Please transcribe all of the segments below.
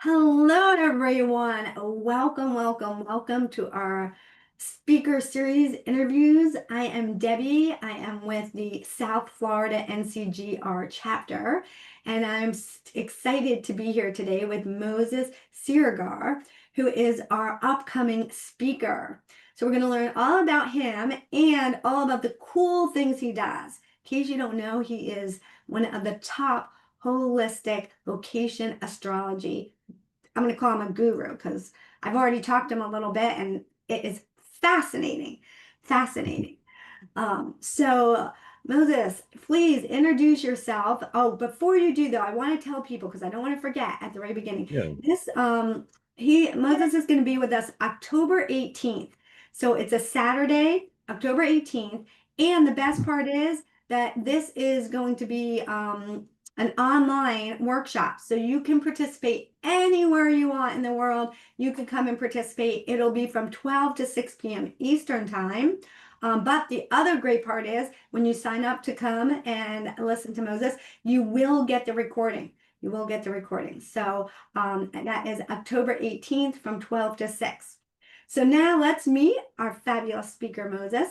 Hello, everyone. Welcome to our speaker series interviews. I am Debbie. I am with the South Florida NCGR chapter, and I'm excited to be here today with Moses Siregar, who is our upcoming speaker. So we're going to learn all about him and all about the cool things he does. In case you don't know, he is one of the top holistic location astrology. I'm going to call him a guru because I've already talked to him a little bit and it is fascinating. Fascinating. So Moses, please introduce yourself. Oh, before you do though, I want to tell people because I don't want to forget at the very beginning. Yeah. This Moses is going to be with us October 18th. So it's a Saturday, October 18th. And the best part is that this is going to be an online workshop. So you can participate anywhere you want in the world. You can come and participate. It'll be from 12 to 6 p.m. Eastern time. But the other great part is when you sign up to come and listen to Moses, you will get the recording. You will get the recording. So that is October 18th from 12 to 6. So now let's meet our fabulous speaker, Moses.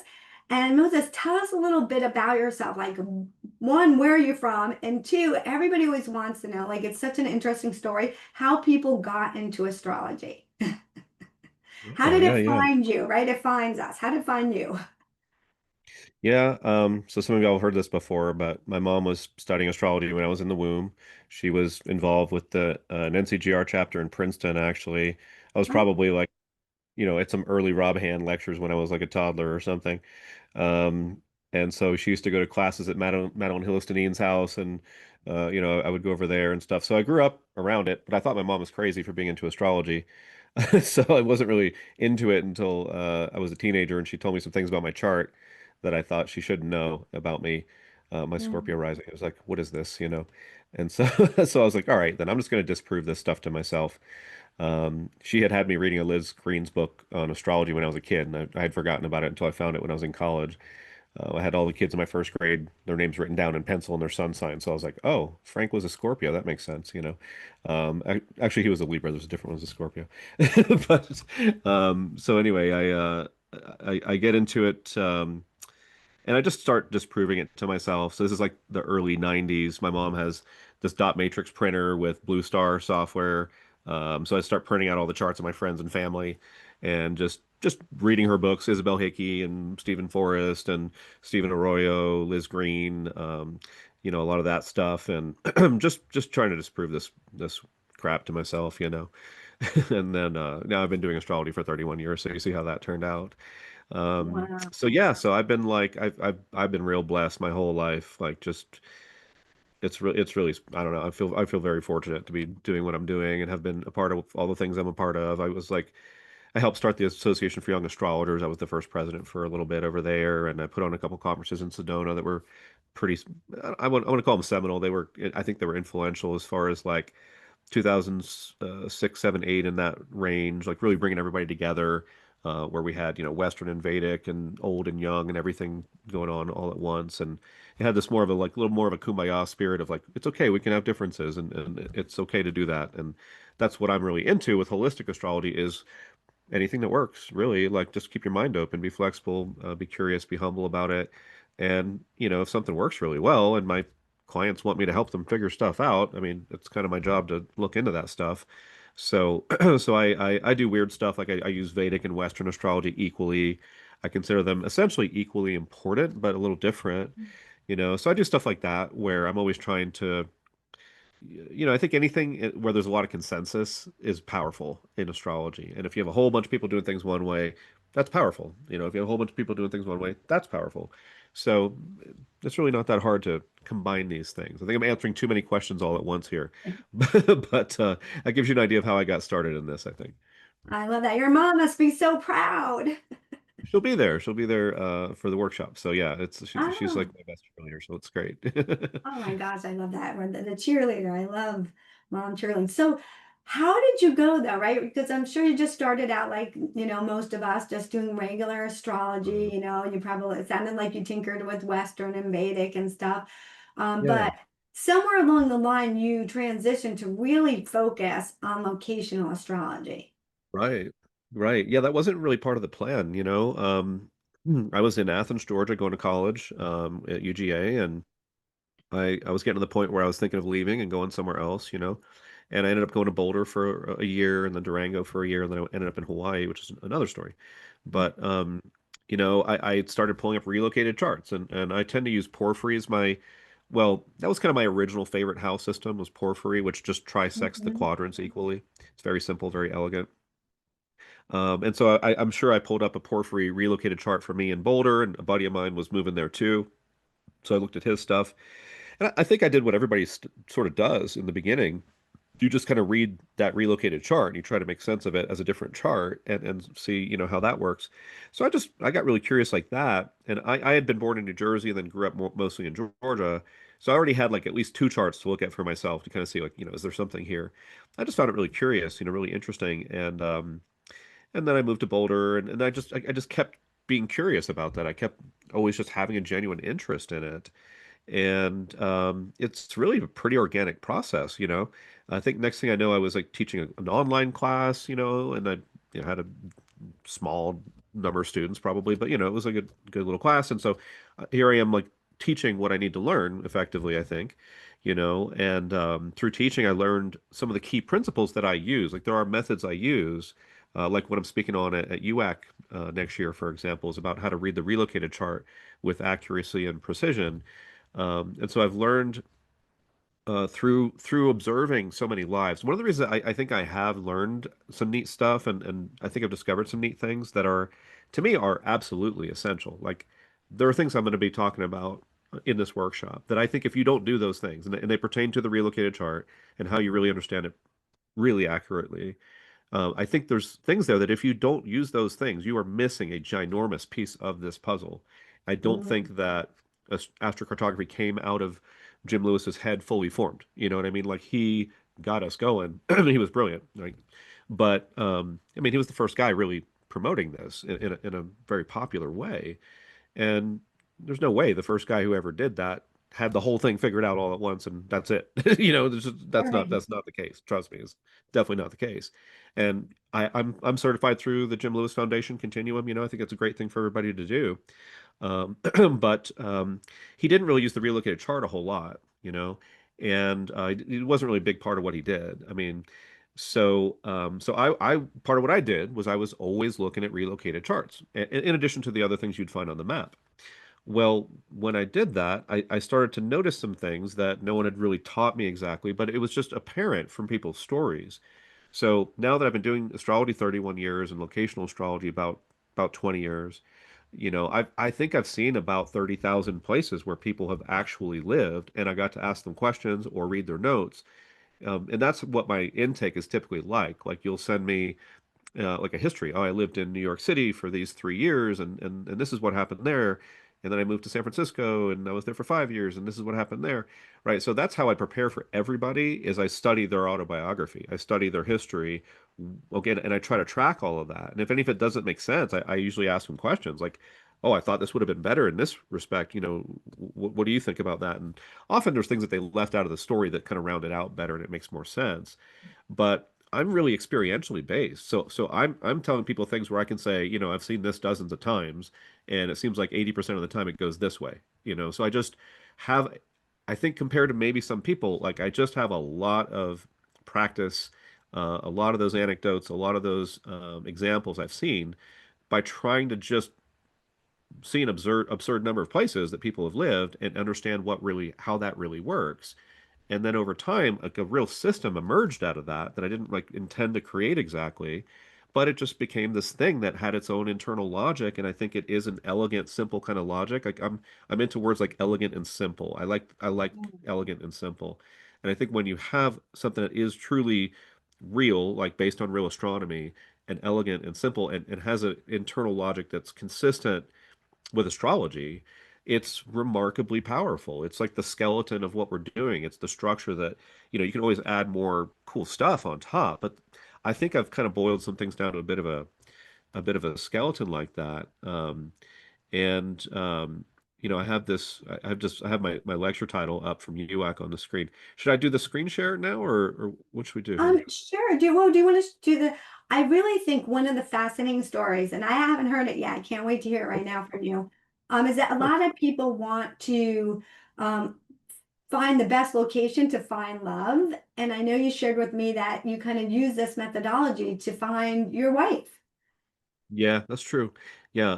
And Moses, tell us a little bit about yourself. Like, one, where are you from? And two, everybody always wants to know, like, it's such an interesting story, how people got into astrology. How Oh, did yeah, it yeah. find you, right? It finds us. How did it find you? Yeah. So some of y'all have heard this before, but my mom was studying astrology when I was in the womb. She was involved with the an NCGR chapter in Princeton, actually. I was probably like, at some early Rob Hand lectures when I was like a toddler or something. Um, and so she used to go to classes at Madeline Hillistinine's house, and I would go over there and stuff. So I grew up around it, but I thought my mom was crazy for being into astrology. So I wasn't really into it until I was a teenager, and she told me some things about my chart that I thought she should know about me, my Mm, Scorpio rising. It was like, what is this, And so, so I was like, all right, then I'm just going to disprove this stuff to myself. She had me reading a Liz Green's book on astrology when I was a kid, and I had forgotten about it until I found it when I was in college. I had all the kids in my first grade, their names written down in pencil and their sun sign. So I was like, oh, Frank was a Scorpio. That makes sense. Actually, he was a Libra. There's a different one as a Scorpio. But so anyway, I get into it, and I just start disproving it to myself. So this is like the early 90s. My mom has this dot matrix printer with Blue Star software. So I start printing out all the charts of my friends and family and just reading her books, Isabel Hickey and Stephen Forrest and Stephen Arroyo, Liz Green, a lot of that stuff, and just trying to disprove this crap to myself. And then now I've been doing astrology for 31 years, so you see how that turned out. wow. So yeah, so I've been like I've been real blessed my whole life. Like just it's really I don't know. I feel very fortunate to be doing what I'm doing and have been a part of all the things I'm a part of. I helped start the Association for Young Astrologers. I was the first president for a little bit over there, and I put on a couple conferences in Sedona that were pretty. I want to call them seminal. I think they were influential as far as like 2006, 7, 8 in that range, like really bringing everybody together, where we had, Western and Vedic and old and young and everything going on all at once. And it had this more of a like little more of a kumbaya spirit of like, it's okay, we can have differences and it's okay to do that. And that's what I'm really into with holistic astrology is anything that works, really. Like just keep your mind open, be flexible, be curious, be humble about it. And, if something works really well and my clients want me to help them figure stuff out, I mean, it's kind of my job to look into that stuff. So, so I do weird stuff. Like I use Vedic and Western astrology equally. I consider them essentially equally important, but a little different. So I do stuff like that where I'm always trying to I think anything where there's a lot of consensus is powerful in astrology. And if you have a whole bunch of people doing things one way, that's powerful. If you have a whole bunch of people doing things one way, that's powerful. So it's really not that hard to combine these things. I think I'm answering too many questions all at once here, but that gives you an idea of how I got started in this, I think. I love that. Your mom must be so proud. She'll be there. She'll be there for the workshop. So yeah, she's Oh, like my best cheerleader, so it's great. oh my gosh, I love that. Or the cheerleader. I love mom cheerleading. So how did you go though, right? Because I'm sure you just started out like, most of us just doing regular astrology, Mhm. you probably, it sounded like you tinkered with Western and Vedic and stuff. But Yeah. somewhere along the line, you transition to really focus on locational astrology. Right. Right. Yeah, that wasn't really part of the plan, you know. I was in Athens, Georgia, going to college at UGA, and I was getting to the point where I was thinking of leaving and going somewhere else, you know. And I ended up going to Boulder for a year and then Durango for a year, and then I ended up in Hawaii, which is another story. But you know, I started pulling up relocated charts, and I tend to use Porphyry as my, well, that was kind of my original favorite house system was Porphyry, which just trisects the Mhm. quadrants equally. It's very simple, very elegant. And so I'm sure I pulled up a Porphyry relocated chart for me in Boulder, and a buddy of mine was moving there too. So I looked at his stuff, and I think I did what everybody sort of does in the beginning. You just kind of read that relocated chart and you try to make sense of it as a different chart and see, you know, how that works. So I got really curious like that. And I had been born in New Jersey and then grew up mostly in Georgia. So I already had like at least two charts to look at for myself to kind of see like, you know, is there something here? I just found it really curious, you know, really interesting. And then I moved to Boulder and I just kept being curious about that. I kept always just having a genuine interest in it. And it's really a pretty organic process, you know. I think next thing I know, I was like teaching an online class, you know, and I, you know, had a small number of students probably, but you know, it was a good little class. And so here I am like teaching what I need to learn effectively, I think, you know, and through teaching, I learned some of the key principles that I use. Like there are methods I use, like what I'm speaking on at UAC next year, for example, is about how to read the relocated chart with accuracy and precision. And so I've learned through observing so many lives. One of the reasons I think I have learned some neat stuff, and I think I've discovered some neat things that are, to me, are absolutely essential. Like there are things I'm going to be talking about in this workshop that I think if you don't do those things, and they pertain to the relocated chart and how you really understand it really accurately, I think there's things there that if you don't use those things, you are missing a ginormous piece of this puzzle. I don't Mhm. think that astrocartography came out of Jim Lewis's head fully formed. You know what I mean? Like he got us going. He was brilliant. Like, but I mean, he was the first guy really promoting this in a very popular way. And there's no way the first guy who ever did that had the whole thing figured out all at once and that's it. You know, Right. that's not the case. Trust me, it's definitely not the case. And I'm certified through the Jim Lewis Foundation Continuum. You know, I think it's a great thing for everybody to do. Um, but he didn't really use the relocated chart a whole lot, you know, and it wasn't really a big part of what he did. I mean, so I part of what I did was I was always looking at relocated charts, in addition to the other things you'd find on the map. Well, when I did that, I started to notice some things that no one had really taught me exactly, but it was just apparent from people's stories. So now that I've been doing astrology 31 years and locational astrology about 20 years, you know, I think I've seen about 30,000 places where people have actually lived, and I got to ask them questions or read their notes. And that's what my intake is typically like. Like you'll send me like a history. Oh, I lived in New York City for these 3 years, and this is what happened there. And then I moved to San Francisco, and I was there for 5 years, and this is what happened there. Right. So that's how I prepare for everybody is I study their autobiography. I study their history. Okay, and I try to track all of that. And if any of it doesn't make sense, I usually ask them questions like, "Oh, I thought this would have been better in this respect. You know, what do you think about that?" And often there's things that they left out of the story that kind of round it out better, and it makes more sense. But I'm really experientially based. So I'm telling people things where I can say, you know, I've seen this dozens of times and it seems like 80% of the time it goes this way, you know. So I just have I think compared to maybe some people, like I just have a lot of practice, a lot of those anecdotes, a lot of those examples I've seen by trying to just see an absurd number of places that people have lived and understand what really how that really works. And then over time, like a real system emerged out of that I didn't like intend to create exactly, but it just became this thing that had its own internal logic. And I think it is an elegant, simple kind of logic. Like I'm into words like elegant and simple. I like elegant and simple. And I think when you have something that is truly real, like based on real astronomy, and elegant and simple and has an internal logic that's consistent with astrology, it's remarkably powerful. It's like the skeleton of what we're doing. It's the structure that, you know, you can always add more cool stuff on top, but I think I've kind of boiled some things down to a bit of a skeleton like that. And I have this, I have my lecture title up from UAC on the screen. Should I do the screen share now, or what should we do here? Sure. Do you want to do the, I really think one of the fascinating stories, and I haven't heard it yet, I can't wait to hear it right now from you, is that a lot of people want to um, find the best location to find love. And I know you shared with me that you kind of use this methodology to find your wife. Yeah, that's true. Yeah.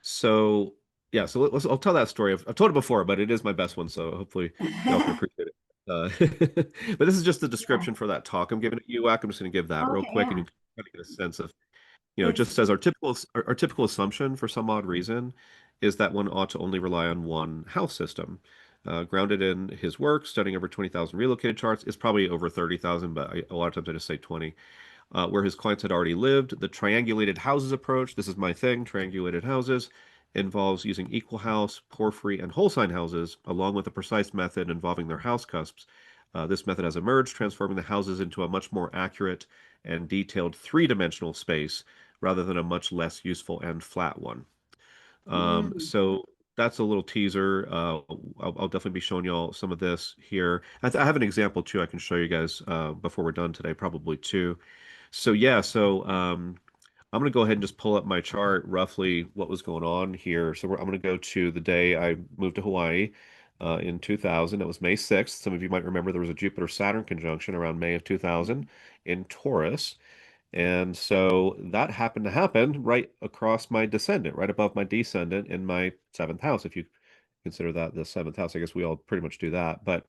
So yeah, so I'll tell that story. I've told it before, but it is my best one, so hopefully y'all can appreciate it. But this is just the Yeah. description for that talk I'm giving at UAC. I'm just going to give that real Okay, quick, and you yeah. can kind of get a sense of, It's just as our typical assumption for some odd reason is that one ought to only rely on one house system. Grounded in his work, studying over 20,000 relocated charts, is probably over 30,000, but a lot of times I just say 20, where his clients had already lived. The triangulated houses approach, this is my thing, triangulated houses, involves using equal house, porphyry, and whole sign houses, along with a precise method involving their house cusps. This method has emerged, transforming the houses into a much more accurate and detailed three-dimensional space rather than a much less useful and flat one. mm, So that's a little teaser. I'll definitely be showing y'all some of this here. I have an example too I can show you guys before we're done today, probably too. So yeah, I'm going to go ahead and just pull up my chart, roughly what was going on here. I'm going to go to the day I moved to Hawaii in 2000. It was May 6th. Some of you might remember there was a Jupiter-Saturn conjunction around May of 2000 in Taurus. And so that happened to happen right across my descendant, right above my descendant in my seventh house. If you consider that the seventh house, I guess we all pretty much do that. But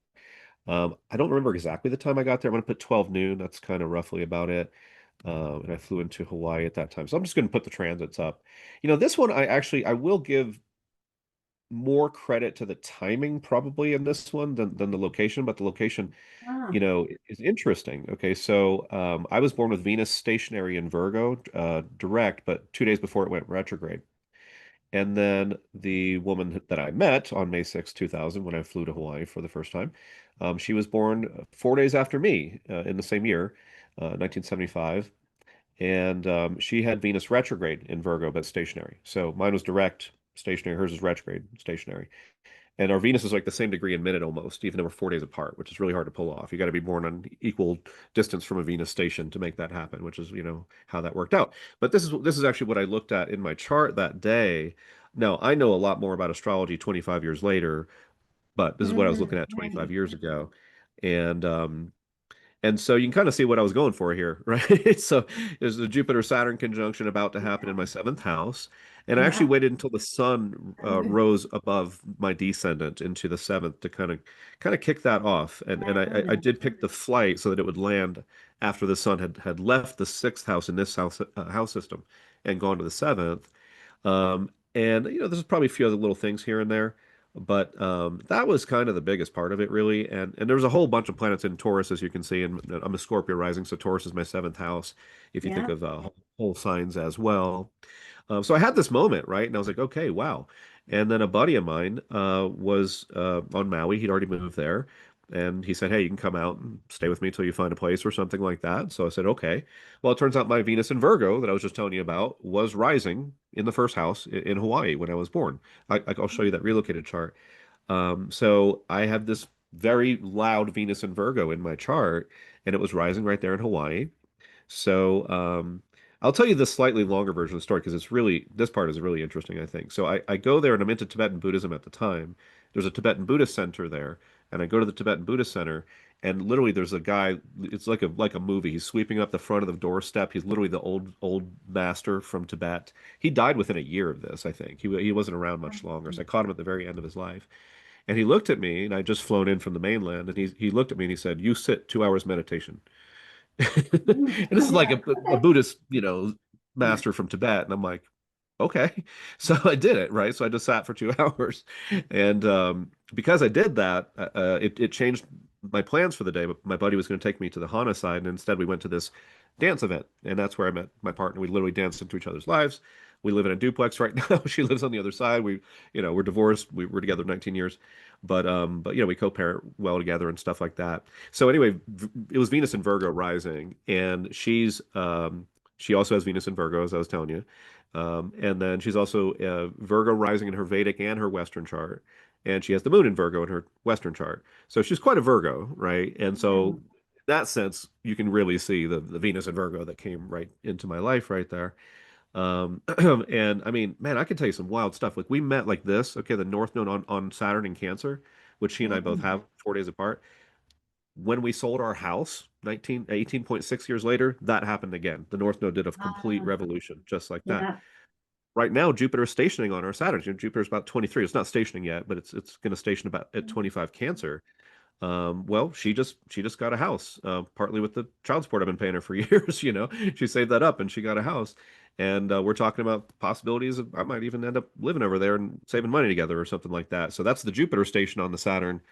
I don't remember exactly the time I got there. I'm going to put 12 noon. That's kind of roughly about it. And I flew into Hawaii at that time. So I'm just going to put the transits up. This one I will give more credit to the timing probably in this one than the location, but the location, ah, is interesting. Okay, so I was born with Venus stationary in Virgo, direct, but 2 days before it went retrograde. And then the woman that I met on May 6, 2000, when I flew to Hawaii for the first time, she was born 4 days after me in the same year, 1975. And she had Venus retrograde in Virgo, but stationary. So mine was direct, stationary. Hers is retrograde, stationary. And our Venus is like the same degree in minute almost, even though we're 4 days apart, which is really hard to pull off. You got to be born on equal distance from a Venus station to make that happen, which is, how that worked out. But this is actually what I looked at in my chart that day. Now, I know a lot more about astrology 25 years later, but this is what I was looking at 25 right. years ago. And so you can kind of see what I was going for here, right? So there's the Jupiter Saturn conjunction about to happen in my seventh house. And I actually Yeah. waited until the sun rose above my descendant into the seventh to kind of kick that off. And I did pick the flight so that it would land after the sun had left the sixth house in this house system and gone to the seventh. And there's probably a few other little things here and there, but that was kind of the biggest part of it, really. And there was a whole bunch of planets in Taurus, as you can see, and I'm a Scorpio rising, so Taurus is my seventh house. If you think Yeah. of whole signs as well, so I had this moment, right? And I was like, okay, wow. And then a buddy of mine was on Maui. He'd already moved there. And he said, hey, you can come out and stay with me until you find a place or something like that. So I said, okay. Well, it turns out my Venus in Virgo that I was just telling you about was rising in the first house in Hawaii when I was born. I'll show you that relocated chart. So I have this very loud Venus in Virgo in my chart, and it was rising right there in Hawaii. So I'll tell you the slightly longer version of the story because this part is really interesting, I think. So I go there and I'm into Tibetan Buddhism at the time. There's a Tibetan Buddhist center there, and I go to the Tibetan Buddhist center, and literally there's a guy, it's like a movie. He's sweeping up the front of the doorstep. He's literally the old master from Tibet. He died within a year of this, I think. He wasn't around much longer. So I caught him at the very end of his life. And he looked at me, and I just flown in from the mainland, and he looked at me and he said, "You sit 2 hours meditation." And this is like Yeah. a Buddhist, master from Tibet. And I'm like, okay. So I did it, right? So I just sat for 2 hours. And because I did that, it changed my plans for the day. But my buddy was going to take me to the Hana side. And instead, we went to this dance event. And that's where I met my partner. We literally danced into each other's lives. We live in a duplex right now. She lives on the other side. We're divorced. We were together 19 years. But we co-parent well together and stuff like that. So anyway, it was Venus in Virgo rising, and she also has Venus in Virgo, as I was telling you. And then she's also Virgo rising in her Vedic and her Western chart. And she has the moon in Virgo in her Western chart. So she's quite a Virgo, right? And so Yeah. in that sense, you can really see the Venus in Virgo that came right into my life right there. And I mean, man, I can tell you some wild stuff. Like we met like this, okay, the North Node on Saturn in Cancer, which she and I both Mm. have 4 days apart. When we sold our house 18.6 years later, that happened again. The North Node did a complete Uh, revolution just like that. yeah. Right now, Jupiter is stationing on our Saturn. Jupiter's about 23. It's not stationing yet, but it's going to station about at 25 Cancer. Well, she just got a house, partly with the child support I've been paying her for years. She saved that up and she got a house. And we're talking about possibilities of I might even end up living over there and saving money together or something like that. So that's the Jupiter station on the Saturn,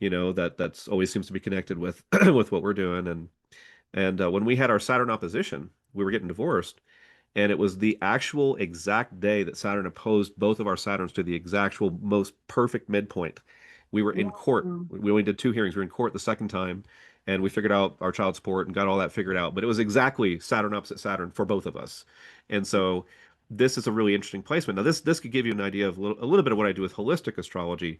that's always seems to be connected with with what we're doing. And when we had our Saturn opposition, we were getting divorced. And it was the actual exact day that Saturn opposed both of our Saturns to the exact most perfect midpoint. We were in court. Wow. We only did 2 hearings. We were in court the second time, and we figured out our child support and got all that figured out. But it was exactly Saturn opposite Saturn for both of us. And so this is a really interesting placement. Now, this could give you an idea of a little bit of what I do with holistic astrology.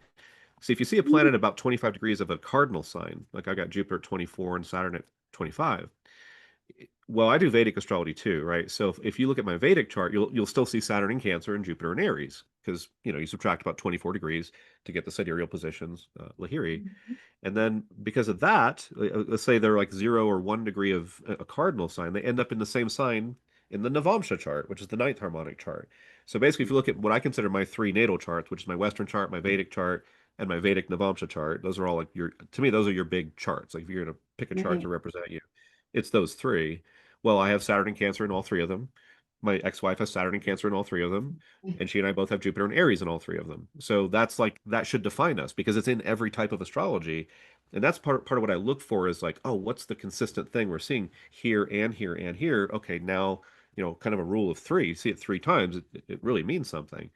See, if you see a planet about 25 degrees of a cardinal sign, like I got Jupiter at 24 and Saturn at 25, well, I do Vedic astrology too, right? So if you look at my Vedic chart, you'll still see Saturn in Cancer and Jupiter in Aries because you subtract about 24 degrees to get the sidereal positions, Lahiri. And then because of that, let's say they're like 0 or 1 degree of a cardinal sign, they end up in the same sign in the Navamsa chart, which is the ninth harmonic chart. So basically, if you look at what I consider my three natal charts, which is my Western chart, my Vedic chart, and my Vedic Navamsa chart, those are all like to me, those are your big charts. Like if you're going to pick a chart to Right. represent you, it's those three. Well, I have Saturn and Cancer in all three of them. My ex-wife has Saturn and Cancer in all three of them, and she and I both have Jupiter and Aries in all three of them. So that's like that should define us because it's in every type of astrology. And that's part of what I look for is like, oh, what's the consistent thing we're seeing here and here and here? Okay, now, kind of a rule of three. You see it 3 times, it really means something.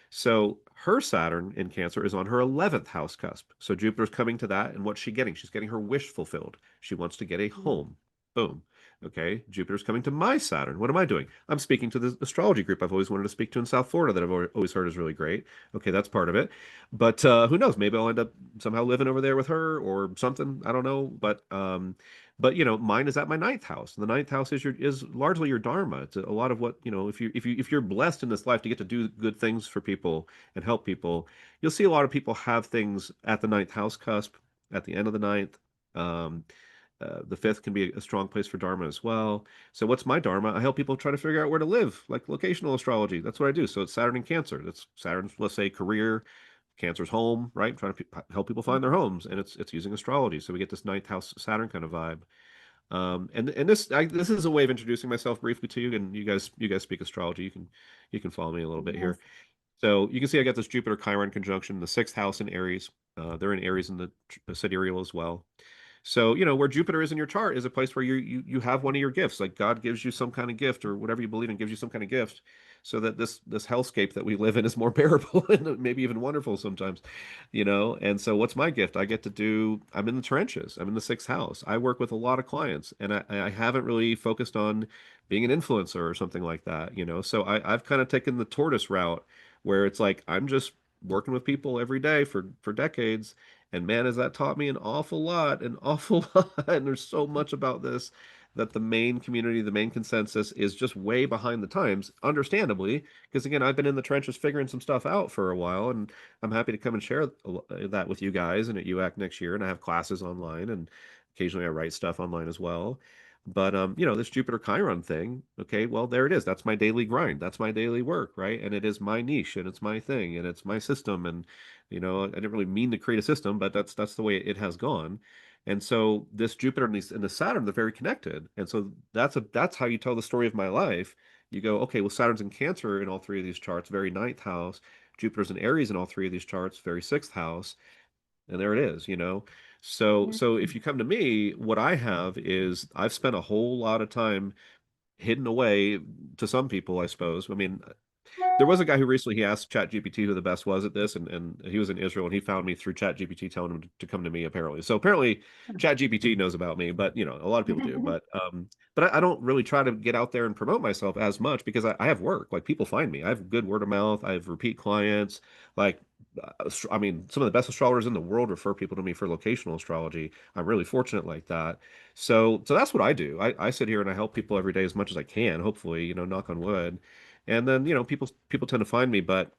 So her Saturn in Cancer is on her 11th house cusp. So Jupiter's coming to that, and what's she getting? She's getting her wish fulfilled. She wants to get a home. Boom. Okay, Jupiter's coming to my Saturn. What am I doing? I'm speaking to the astrology group I've always wanted to speak to in South Florida that I've always heard is really great. Okay, that's part of it. But who knows? Maybe I'll end up somehow living over there with her or something. I don't know. But mine is at my ninth house. And the ninth house is largely your dharma. It's a lot of what if you're blessed in this life to get to do good things for people and help people, you'll see a lot of people have things at the ninth house cusp, at the end of the ninth. Um, the fifth can be a strong place for Dharma as well. So, what's my Dharma? I help people try to figure out where to live, like locational astrology. That's what I do. So, it's Saturn and Cancer. That's Saturn's, let's say, career, Cancer's home, right? Trying to help people find their homes, and it's using astrology. So, we get this ninth house Saturn kind of vibe. And this is a way of introducing myself briefly to you. And you guys speak astrology. You can follow me a little bit Yes. here. So you can see I got this Jupiter Chiron conjunction in the sixth house in Aries. They're in Aries in the sidereal as well. So, where Jupiter is in your chart is a place where you have one of your gifts. Like God gives you some kind of gift or whatever you believe in gives you some kind of gift so that this hellscape that we live in is more bearable and maybe even wonderful sometimes. And so what's my gift? I'm in the trenches. I'm in the sixth house. I work with a lot of clients and I haven't really focused on being an influencer or something like that. So I've kind of taken the tortoise route where it's like I'm just working with people every day for decades. And man, has that taught me an awful lot. And there's so much about this that the main community, the main consensus is just way behind the times, understandably, because again, I've been in the trenches figuring some stuff out for a while, and I'm happy to come and share that with you guys and at UAC next year. And I have classes online, and occasionally I write stuff online as well. But this Jupiter Chiron thing, okay, well, there it is. That's my daily grind. That's my daily work, right? And it is my niche and it's my thing and it's my system. And I didn't really mean to create a system, but that's the way it has gone. And so this Jupiter and the Saturn, they're very connected. And so that's how you tell the story of my life. You go, okay, well, Saturn's in Cancer in all three of these charts, very ninth house. Jupiter's in Aries in all three of these charts, very sixth house. And there it is. So if you come to me, what I have is I've spent a whole lot of time hidden away to some people, I suppose. I mean, there was a guy who recently he asked ChatGPT who the best was at this, and he was in Israel and he found me through ChatGPT telling him to come to me apparently. So apparently ChatGPT knows about me, but you know, a lot of people do. But I don't really try to get out there and promote myself as much because I have work. Like people find me. I have good word of mouth. I have repeat clients. Like I mean, some of the best astrologers in the world refer people to me for locational astrology. I'm really fortunate like that. So that's what I do. I sit here and I help people every day as much as I can, hopefully, you know, knock on wood. And then, you know, people tend to find me, but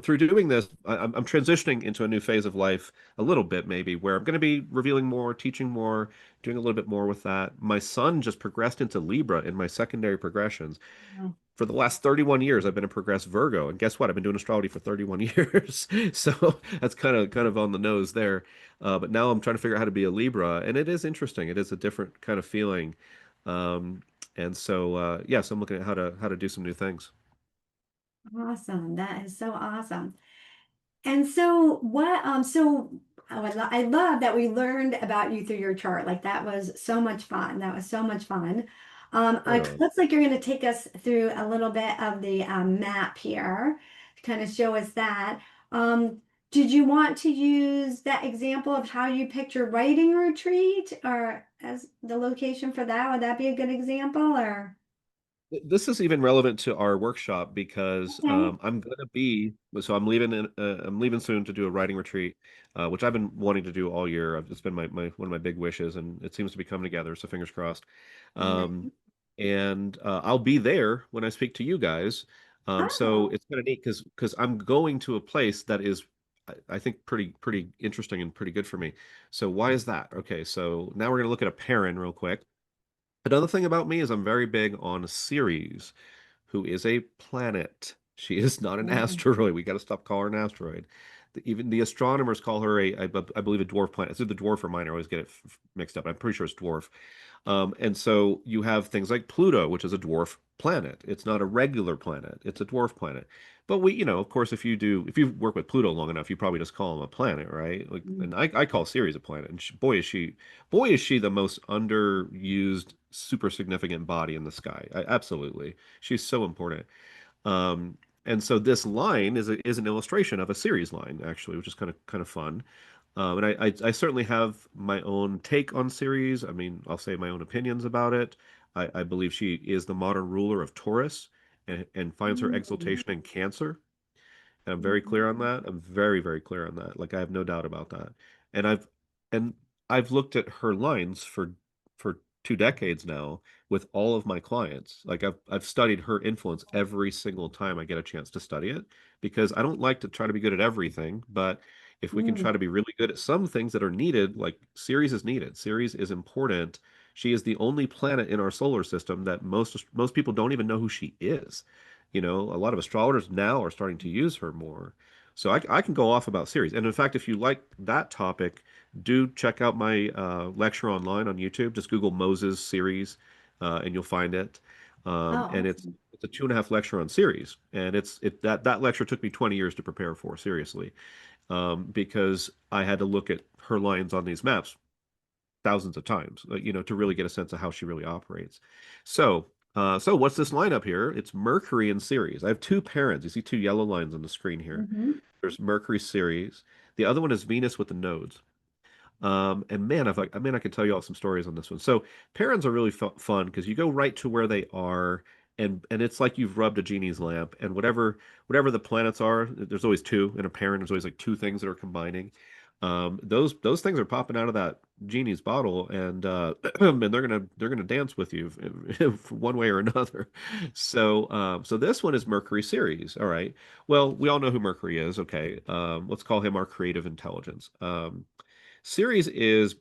through doing this, I'm transitioning into a new phase of life a little bit, maybe, where I'm going to be revealing more, teaching more, doing a little bit more with that. My son just progressed into Libra in my secondary progressions. Wow. For the last 31 years, I've been a progressed Virgo, and guess what? I've been doing astrology for 31 years. So that's kind of on the nose there. But now I'm trying to figure out how to be a Libra, and it is interesting. It is a different kind of feeling. Um, and so yes, I'm looking at how to do some new things. Awesome. That is so awesome. And so I love that we learned about you through your chart. Like that was so much fun. That was so much fun. Right It on. looks like you're going to take us through a little bit of the map here to kind of show us that. Um, did you want to use that example of how you picked your writing retreat or as the location for that? Would that be a good example or? This is even relevant to our workshop because Okay. I'm gonna be so I'm leaving soon to do a writing retreat, which I've been wanting to do all year. It's been my one of my big wishes, and it seems to be coming together. So fingers crossed. Um, and I'll be there when I speak to you guys. So Oh, it's kind of neat because I'm going to a place that is I think pretty interesting and pretty good for me. So why is that? Okay, so now we're gonna look at a Perrin real quick. Another thing about me is I'm very big on Ceres, who is a planet. She is not an oh, asteroid. We got to stop calling her an asteroid. Even the astronomers call her I believe, a dwarf planet. It's either dwarf or minor. I always get it mixed up. I'm pretty sure it's dwarf. And so you have things like Pluto, which is a dwarf planet. It's not a regular planet. It's a dwarf planet. But we, you know, of course, if you work with Pluto long enough, you probably just call him a planet, right? Like, mm, and I call Ceres a planet. And boy, is she the most underused, super significant body in the sky. Absolutely. She's so important. Um, and so this line is an illustration of a series line, actually, which is kind of fun. And I certainly have my own take on Ceres. I mean, I'll say my own opinions about it. I believe she is the modern ruler of Taurus and finds her mm, exaltation in Cancer. And I'm very mm, clear on that. I'm very, very clear on that. Like I have no doubt about that. And and I've looked at her lines for 2 decades now with all of my clients. Like I've studied her influence every single time I get a chance to study it because I don't like to try to be good at everything, but if we can try mm, to be really good at some things that are needed, like Ceres is needed. Ceres is important. She is the only planet in our solar system that most people don't even know who she is. You know, a lot of astrologers now are starting to use her more. So I can go off about Ceres. And in fact, if you like that topic, do check out my lecture online on YouTube. Just Google Moses Ceres, and you'll find it. oh, And awesome. it's a 2.5 lecture on Ceres, and that lecture took me 20 years to prepare for, seriously, because I had to look at her lines on these maps thousands of times, you know, to really get a sense of how she really operates. So what's this line up here? It's Mercury and Ceres. I have two parents. You see two yellow lines on the screen here. Hmm. There's Mercury, Ceres. The other one is Venus with the nodes. And man, I can tell you all some stories on this one. So parents are really fun because you go right to where they are, and it's like you've rubbed a genie's lamp, and whatever the planets are, there's always two in a parent. There's always like two things that are combining. Those things are popping out of that genie's bottle, and and they're gonna dance with you one way or another. So this one is Mercury Ceres. All right. Well, we all know who Mercury is. Okay. Let's call him our creative intelligence. Ceres is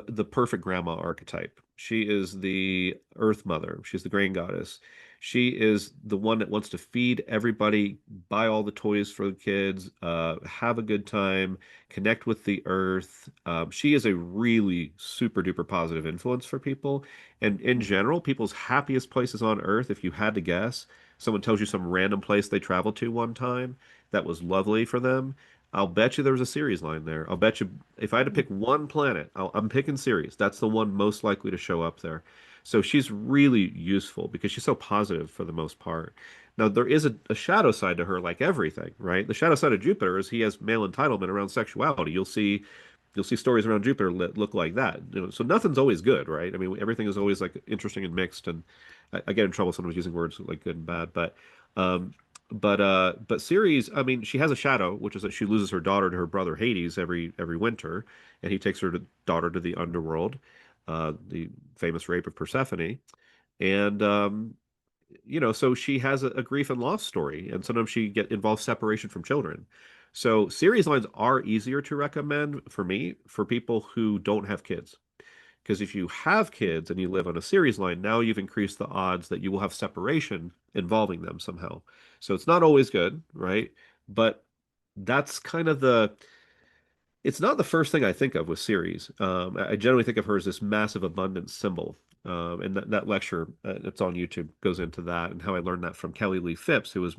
the perfect grandma archetype. She is the earth mother. She's the grain goddess. She is the one that wants to feed everybody, buy all the toys for the kids, have a good time, connect with the earth. She is a really super duper positive influence for people. And in general, people's happiest places on earth, if you had to guess, someone tells you some random place they traveled to one time that was lovely for them. I'll bet you there was a Ceres line there. I'll bet you if I had to pick one planet, I'm picking Ceres. That's the one most likely to show up there. So she's really useful because she's so positive for the most part. Now there is a shadow side to her, like everything, right? The shadow side of Jupiter is he has male entitlement around sexuality. You'll see stories around Jupiter that look like that. So nothing's always good, right? I mean, everything is always like interesting and mixed, and I get in trouble sometimes using words like good and bad, um, but Ceres, I mean, she has a shadow, which is that she loses her daughter to her brother Hades every winter, and he takes daughter to the underworld, the famous rape of Persephone, and so she has a grief and loss story, and sometimes she get involves separation from children. So series lines are easier to recommend for me for people who don't have kids. Because if you have kids and you live on a series line, now you've increased the odds that you will have separation involving them somehow. So it's not always good, right? But that's kind of it's not the first thing I think of with Ceres. I generally think of her as this massive abundance symbol. And that lecture that's on YouTube goes into that and how I learned that from Kelly Lee Phipps, who was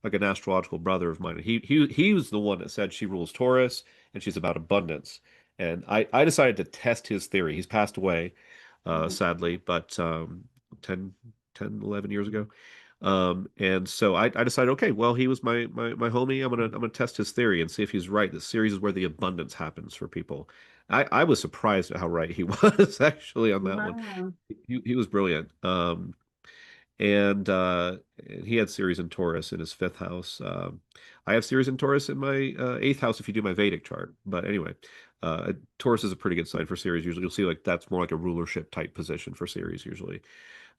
like an astrological brother of mine. And he was the one that said she rules Taurus and she's about abundance. And I decided to test his theory. He's passed away, Mhm. sadly, but 10, 11 years ago. And so I decided, okay, well, he was my homie. I'm gonna test his theory and see if he's right. That series is where the abundance happens for people. I was surprised at how right he was actually on that one. Wow. He was brilliant. And he had Ceres in Taurus in his fifth house. I have Ceres in Taurus in my eighth house if you do my Vedic chart. But anyway, Taurus is a pretty good sign for Ceres. Usually, you'll see like that's more like a rulership type position for Ceres usually.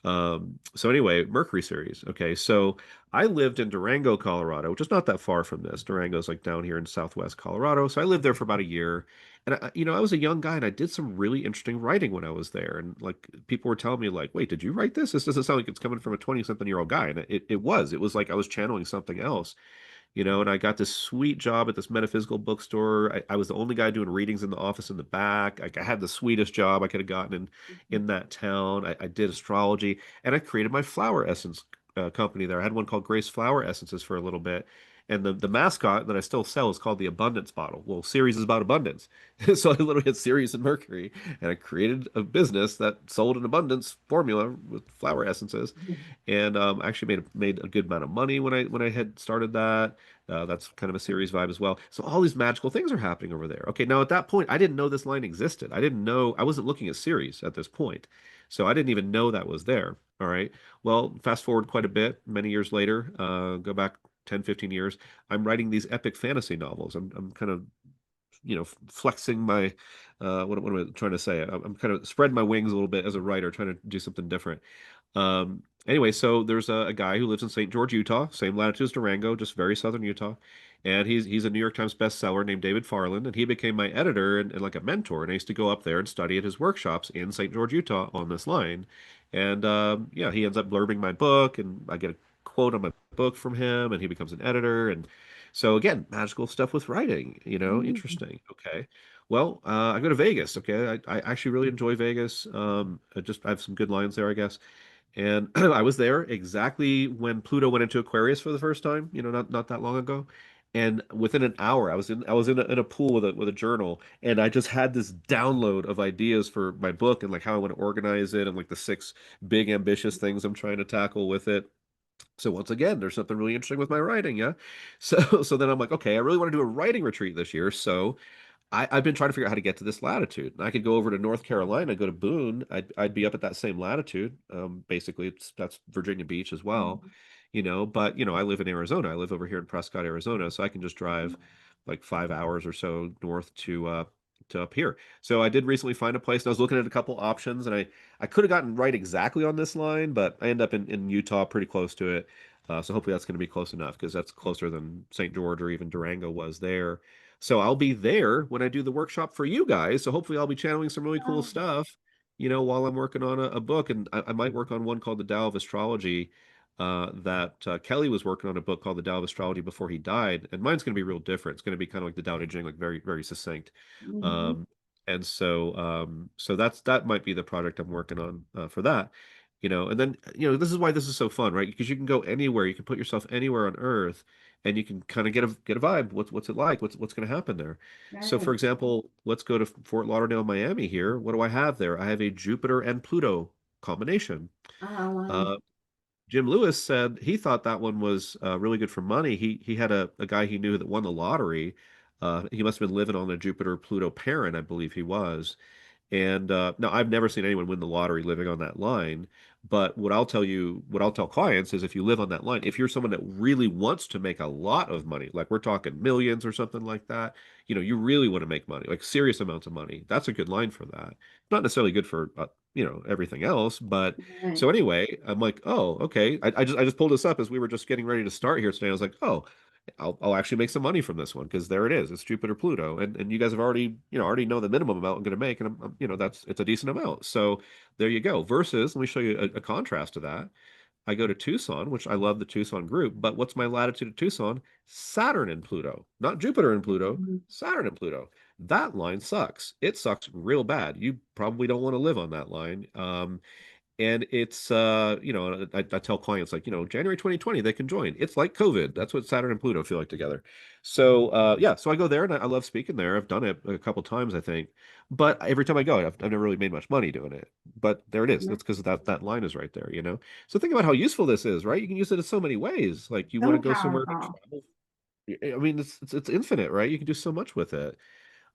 So anyway, Mercury series. Okay, so I lived in Durango, Colorado, which is not that far from this. Durango's like down here in southwest Colorado. So I lived there for about a year. And I was a young guy and I did some really interesting writing when I was there. And like people were telling me like, "Wait, did you write this? This doesn't sound like it's coming from a 20-something-year-old guy." And it was. It was like I was channeling something else. And I got this sweet job at this metaphysical bookstore. I was the only guy doing readings in the office in the back. Like I had the sweetest job I could have gotten in that town. I did astrology, and I created my flower essence company there. I had one called Grace Flower Essences for a little bit. And the mascot that I still sell is called the Abundance Bottle. Well, Ceres is about abundance. So I literally had Ceres and Mercury, and I created a business that sold an abundance formula with flower essences and actually made a good amount of money when I had started that. That's kind of a series vibe as well. So all these magical things are happening over there. Okay, now at that point, I didn't know this line existed. I didn't know I wasn't looking at series at this point, so I didn't even know that was there. All right. Well, fast forward quite a bit, many years later, go back 10, 15 years. I'm writing these epic fantasy novels. I'm kind of flexing my what am I trying to say? I'm kind of spreading my wings a little bit as a writer, trying to do something different. Anyway, so there's a guy who lives in St. George, Utah, same latitude as Durango, just very southern Utah. And he's a New York Times bestseller named David Farland, and he became my editor and like a mentor. And I used to go up there and study at his workshops in St. George, Utah on this line. And yeah, he ends up blurbing my book, and I get a quote on my book from him, and he becomes an editor. And so again, magical stuff with writing, Mhm. interesting. Okay. Well, I go to Vegas. Okay. I actually really enjoy Vegas. I have some good lines there, I guess. And I was there exactly when Pluto went into Aquarius for the first time, not that long ago. And within an hour, I was in a pool with a journal, and I just had this download of ideas for my book and like how I want to organize it and like the six big ambitious things I'm trying to tackle with it. So once again, there's something really interesting with my writing, yeah. So then I'm like, okay, I really want to do a writing retreat this year. So I've been trying to figure out how to get to this latitude. And I could go over to North Carolina, go to Boone. I'd be up at that same latitude. Basically, that's Virginia Beach as well, Mhm. But I live in Arizona. I live over here in Prescott, Arizona, so I can just drive like 5 hours or so north to up here. So I did recently find a place, and I was looking at a couple options, and I could have gotten right exactly on this line, but I end up in Utah, pretty close to it. So hopefully that's going to be close enough because that's closer than St. George or even Durango was there. So I'll be there when I do the workshop for you guys. So hopefully I'll be channeling some really cool Oh, stuff, while I'm working on a book. And I might work on one called The Tao of Astrology. That Kelly was working on a book called The Tao of Astrology before he died. And mine's going to be real different. It's going to be kind of like the Tao Te Ching, like very, very succinct. mhm. Um, and so that might be the project I'm working on for that. And then, this is why this is so fun, right? Because you can go anywhere, you can put yourself anywhere on Earth and you can kind of get a vibe. What's it like? What's going to happen there? So, for Right. example, let's go to Fort Lauderdale, Miami here. What do I have there? I have a Jupiter and Pluto combination. Oh, wow. Uh, Jim Lewis said he thought that one was really good for money. He had a guy he knew that won the lottery. He must have been living on a Jupiter Pluto parent, I believe he was. And now I've never seen anyone win the lottery living on that line. But what I'll tell clients is if you live on that line, if you're someone that really wants to make a lot of money, like we're talking millions or something like that, you really want to make money, like serious amounts of money. That's a good line for that. Not necessarily good for everything else, but Right. so anyway, I'm like, oh, okay. I just pulled this up as we were just getting ready to start here today. I was like, oh, I'll actually make some money from this one because there it is. It's Jupiter Pluto, and you guys have already know the minimum amount I'm going to make, and that's it's a decent amount. So there you go. Versus, let me show you a contrast to that. I go to Tucson, which I love the Tucson group, but what's my latitude at Tucson? Saturn and Pluto, not Jupiter and Pluto, Mhm. Saturn and Pluto. That line sucks. It sucks real bad. You probably don't want to live on that line. And it's I tell clients like, January 2020 they can join. It's like COVID. That's what Saturn and Pluto feel like together. So yeah, so I go there and I love speaking there. I've done it a couple times, I think. But every time I go, I've never really made much money doing it. But there it is. That's because that line is right there. So think about how useful this is, right? You can use it in so many ways. Like you want to So go somewhere to powerful. travel. I mean, it's infinite, right? You can do so much with it.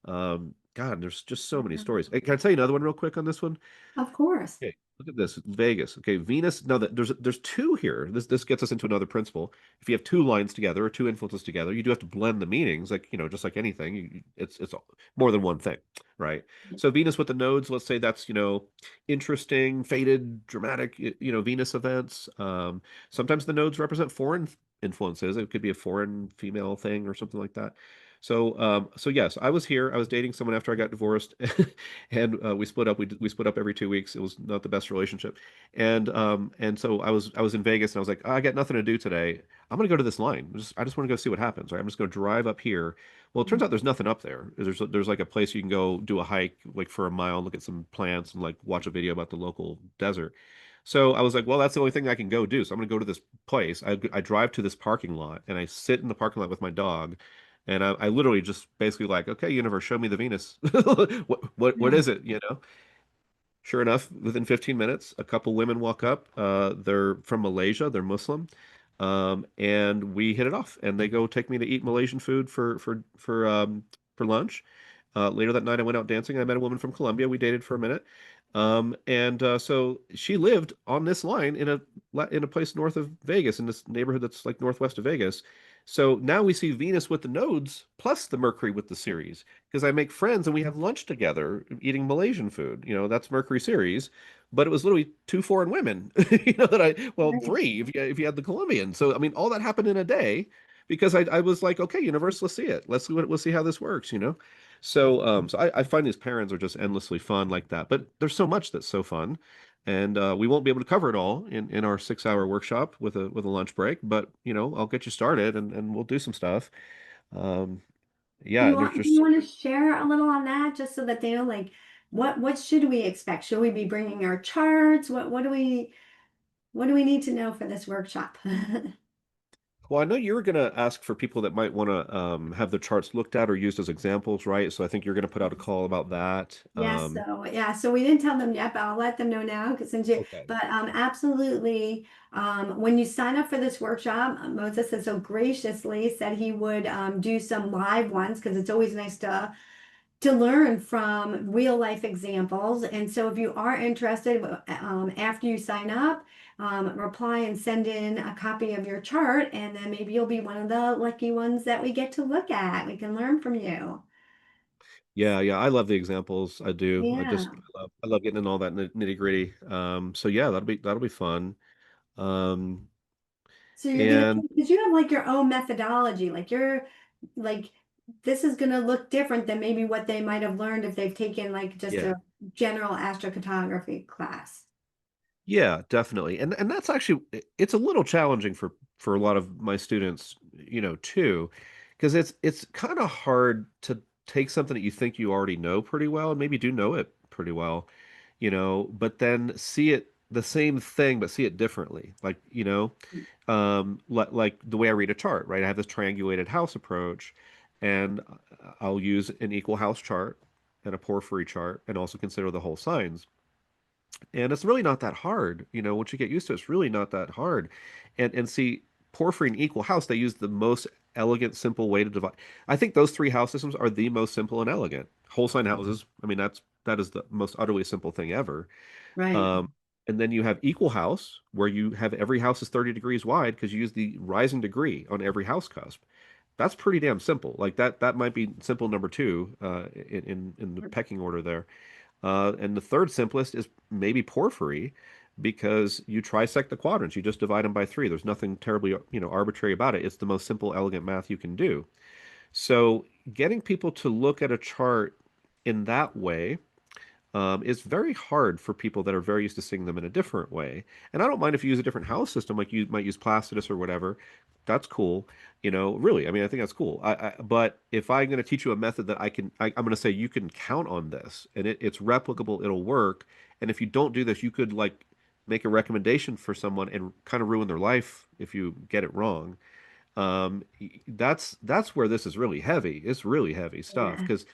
God, there's just so many stories. Hey, can I tell you another one real quick on this one? Of course. Okay, look at this. Vegas. Okay, Venus. Now that there's two here. This gets us into another principle. If you have two lines together or two influences together, you do have to blend the meanings, like just like anything. It's more than one thing, right? So Venus with the nodes, let's say that's interesting, fated, dramatic, Venus events. Sometimes the nodes represent foreign influences. It could be a foreign female thing or something like that. So yes, I was here. I was dating someone after I got divorced, and we split up. We split up every 2 weeks. It was not the best relationship, and so I was in Vegas, and I was like, I got nothing to do today. I'm gonna go to this line. I just want to go see what happens. Right? I'm just gonna drive up here. Well, it turns out there's nothing up there. There's like a place you can go do a hike like for a mile, look at some plants, and like watch a video about the local desert. So I was like, well, that's the only thing I can go do. So I'm gonna go to this place. I drive to this parking lot, and I sit in the parking lot with my dog. And I literally just basically like, okay, universe, show me the Venus. What Yeah. is it? Sure enough, within 15 minutes, a couple women walk up. They're from Malaysia. They're Muslim, and we hit it off. And they go take me to eat Malaysian food for lunch. Later that night, I went out dancing. I met a woman from Colombia. We dated for a minute, and so she lived on this line in a place north of Vegas, in this neighborhood that's like northwest of Vegas. So now we see Venus with the nodes plus the Mercury with the Ceres because I make friends and we have lunch together eating Malaysian food. That's Mercury Ceres, but it was literally two foreign women. Well, Right. three if you had the Colombian. So I mean, all that happened in a day because I was like, okay, universe, let's see it. Let's see how this works. So I find these parents are just endlessly fun like that. But there's so much that's so fun. And we won't be able to cover it all in our 6 hour workshop with a lunch break, but I'll get you started and we'll do some stuff. Um, Do yeah, you there's want do just you want to share a little on that just so that they know like what should we expect? Should we be bringing our charts? What do we need to know for this workshop? well, I know you were gonna ask for people that might want to have the charts looked at or used as examples, right? So I think you're gonna put out a call about that. Yes, so yeah, so we didn't tell them yet, but I'll let them know now because since you, Okay. but absolutely, when you sign up for this workshop, Moses has so graciously said he would do some live ones because it's always nice to learn from real life examples. And so if you are interested, after you sign up, reply and send in a copy of your chart, and then maybe you'll be one of the lucky ones that we get to look at. We can learn from you. Yeah, yeah, I love the examples. I do. Yeah. I love getting in all that nitty gritty. So yeah, that'll be fun. Um, So you're gonna, and because you have like your own methodology, like you're like this is gonna look different than maybe what they might have learned if they've taken like just yeah, a general astrocartography class. yeah, definitely. And that's actually it's a little challenging for a lot of my students, too, because it's kind of hard to take something that you think you already know pretty well and maybe do know it pretty well, but then see it the same thing but see it differently. Like, like the way I read a chart, right? I have this triangulated house approach and I'll use an equal house chart and a porphyry chart and also consider the whole signs. And it's really not that hard. Once you get used to it, it's really not that hard. And see, porphyry and equal house, they use the most elegant, simple way to divide. I think those three house systems are the most simple and elegant. Whole sign houses, I mean, that is the most utterly simple thing ever. Right. Um, and then you have equal house, where you have every house is 30 degrees wide because you use the rising degree on every house cusp. That's pretty damn simple. Like that might be simple number two in the pecking order there. And the third simplest is maybe porphyry, because you trisect the quadrants. You just divide them by three. There's nothing terribly, arbitrary about it. It's the most simple, elegant math you can do. So getting people to look at a chart in that way is very hard for people that are very used to seeing them in a different way. And I don't mind if you use a different house system, like you might use Placidus or whatever. That's cool. Really, I mean, I think that's cool. But if I'm going to teach you a method that I'm going to say you can count on this, and it's replicable, it'll work. And if you don't do this, you could like make a recommendation for someone and kind of ruin their life if you get it wrong. That's where this is really heavy. It's really heavy stuff Yeah. because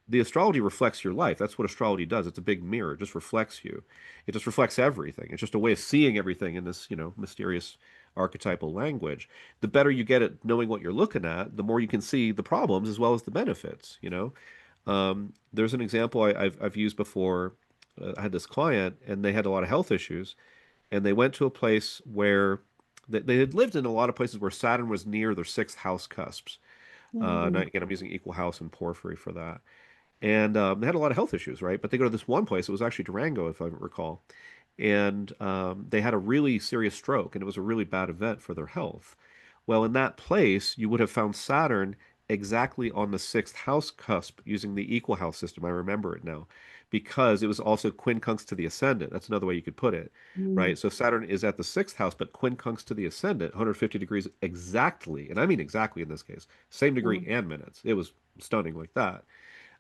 the astrology reflects your life. That's what astrology does. It's a big mirror. It just reflects you. It just reflects everything. It's just a way of seeing everything in this, mysterious archetypal language. The better you get at knowing what you're looking at, the more you can see the problems as well as the benefits. There's an example I've used before. I had this client and they had a lot of health issues, and they went to a place where they had lived in a lot of places where Saturn was near their sixth house cusps. And Mm. again, I'm using equal house and porphyry for that. And they had a lot of health issues, right? But they go to this one place. It was actually Durango, if I recall. And they had a really serious stroke, and it was a really bad event for their health. Well, in that place, you would have found Saturn exactly on the sixth house cusp using the equal house system. I remember it now because it was also quincunx to the ascendant. That's another way you could put it, Mm. right? So Saturn is at the sixth house, but quincunx to the ascendant, 150 degrees exactly. And I mean exactly in this case, same degree Mm. and minutes. It was stunning like that.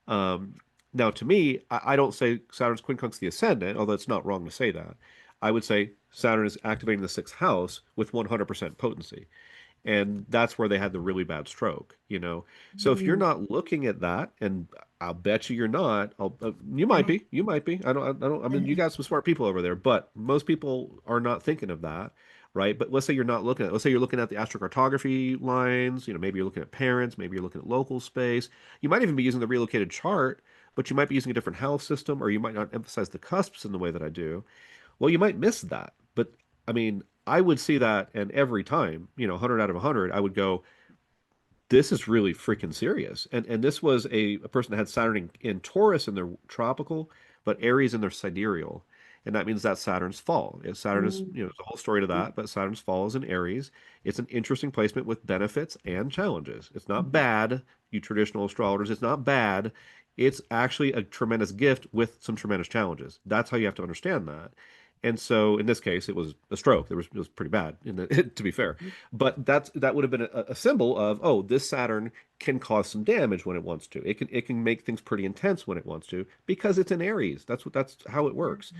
Um, Now, to me, I don't say Saturn's quincunx the ascendant, although it's not wrong to say that. I would say Saturn is activating the sixth house with 100% potency. And that's where they had the really bad stroke. So if you're Mm. not looking at that, and I'll bet you're not, you might Right. be, you might be. I mean, you got some smart people over there, but most people are not thinking of that, right? But let's say you're not looking at, let's say you're looking at the astrocartography lines, maybe you're looking at parents, maybe you're looking at local space. You might even be using the relocated chart, but you might be using a different house system, or you might not emphasize the cusps in the way that I do. Well, you might miss that. But I mean, I would see that, and every time, 100 out of 100, I would go, this is really freaking serious. And this was a person that had Saturn in Taurus in their tropical, but Aries in their sidereal. And that means that Saturn's fall. Saturn is, Mm. there's a whole story to that, but Saturn's fall is in Aries. It's an interesting placement with benefits and challenges. It's not bad, you traditional astrologers. It's not bad. It's actually a tremendous gift with some tremendous challenges. That's how you have to understand that. And so in this case, it was a stroke. It was pretty bad, to be fair. But that would have been a symbol of, oh, this Saturn can cause some damage when it wants to. It can make things pretty intense when it wants to because it's in Aries. That's how it works.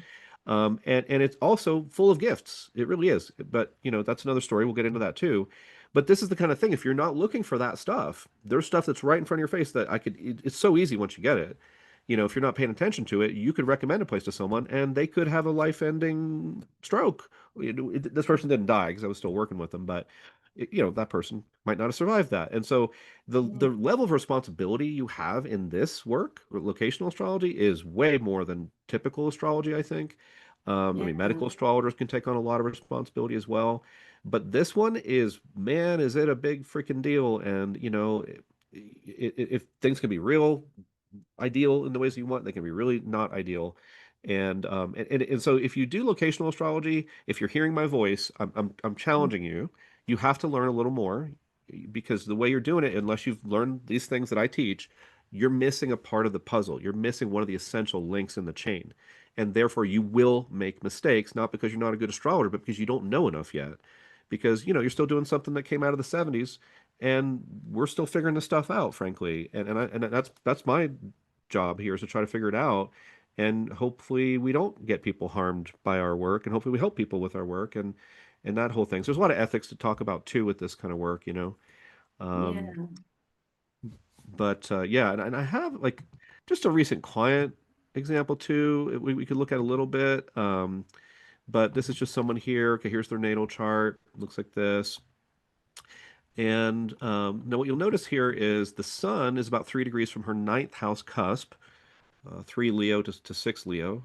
And it's also full of gifts. It really is. But that's another story. We'll get into that too. But this is the kind of thing. If you're not looking for that stuff, there's stuff that's right in front of your face that it's so easy once you get it. If you're not paying attention to it, you could recommend a place to someone and they could have a life-ending stroke. This person didn't die because I was still working with them, but that person might not have survived that. And so the Mm. level of responsibility you have in this work, locational astrology, is way more than typical astrology, I think. I Yeah. mean, medical astrologers can take on a lot of responsibility as well, but this one is, man, is it a big freaking deal? And if things can be real ideal in the ways you want, they can be really not ideal. And so if you do locational astrology, if you're hearing my voice, I'm challenging you. You have to learn a little more, because the way you're doing it, unless you've learned these things that I teach, you're missing a part of the puzzle. You're missing one of the essential links in the chain. And therefore you will make mistakes, not because you're not a good astrologer, but because you don't know enough yet. Because, you're still doing something that came out of the 70s, and we're still figuring this stuff out, frankly. And that's my job here, is to try to figure it out. And hopefully we don't get people harmed by our work, and hopefully we help people with our work, and that whole thing. So there's a lot of ethics to talk about too with this kind of work. Yeah. Um, but yeah, and I have like just a recent client. example too. We could look at a little bit. But this is just someone here. Okay, here's their natal chart. Looks like this. And now what you'll notice here is the sun is about 3 degrees from her ninth house cusp, 3 Leo to 6 Leo.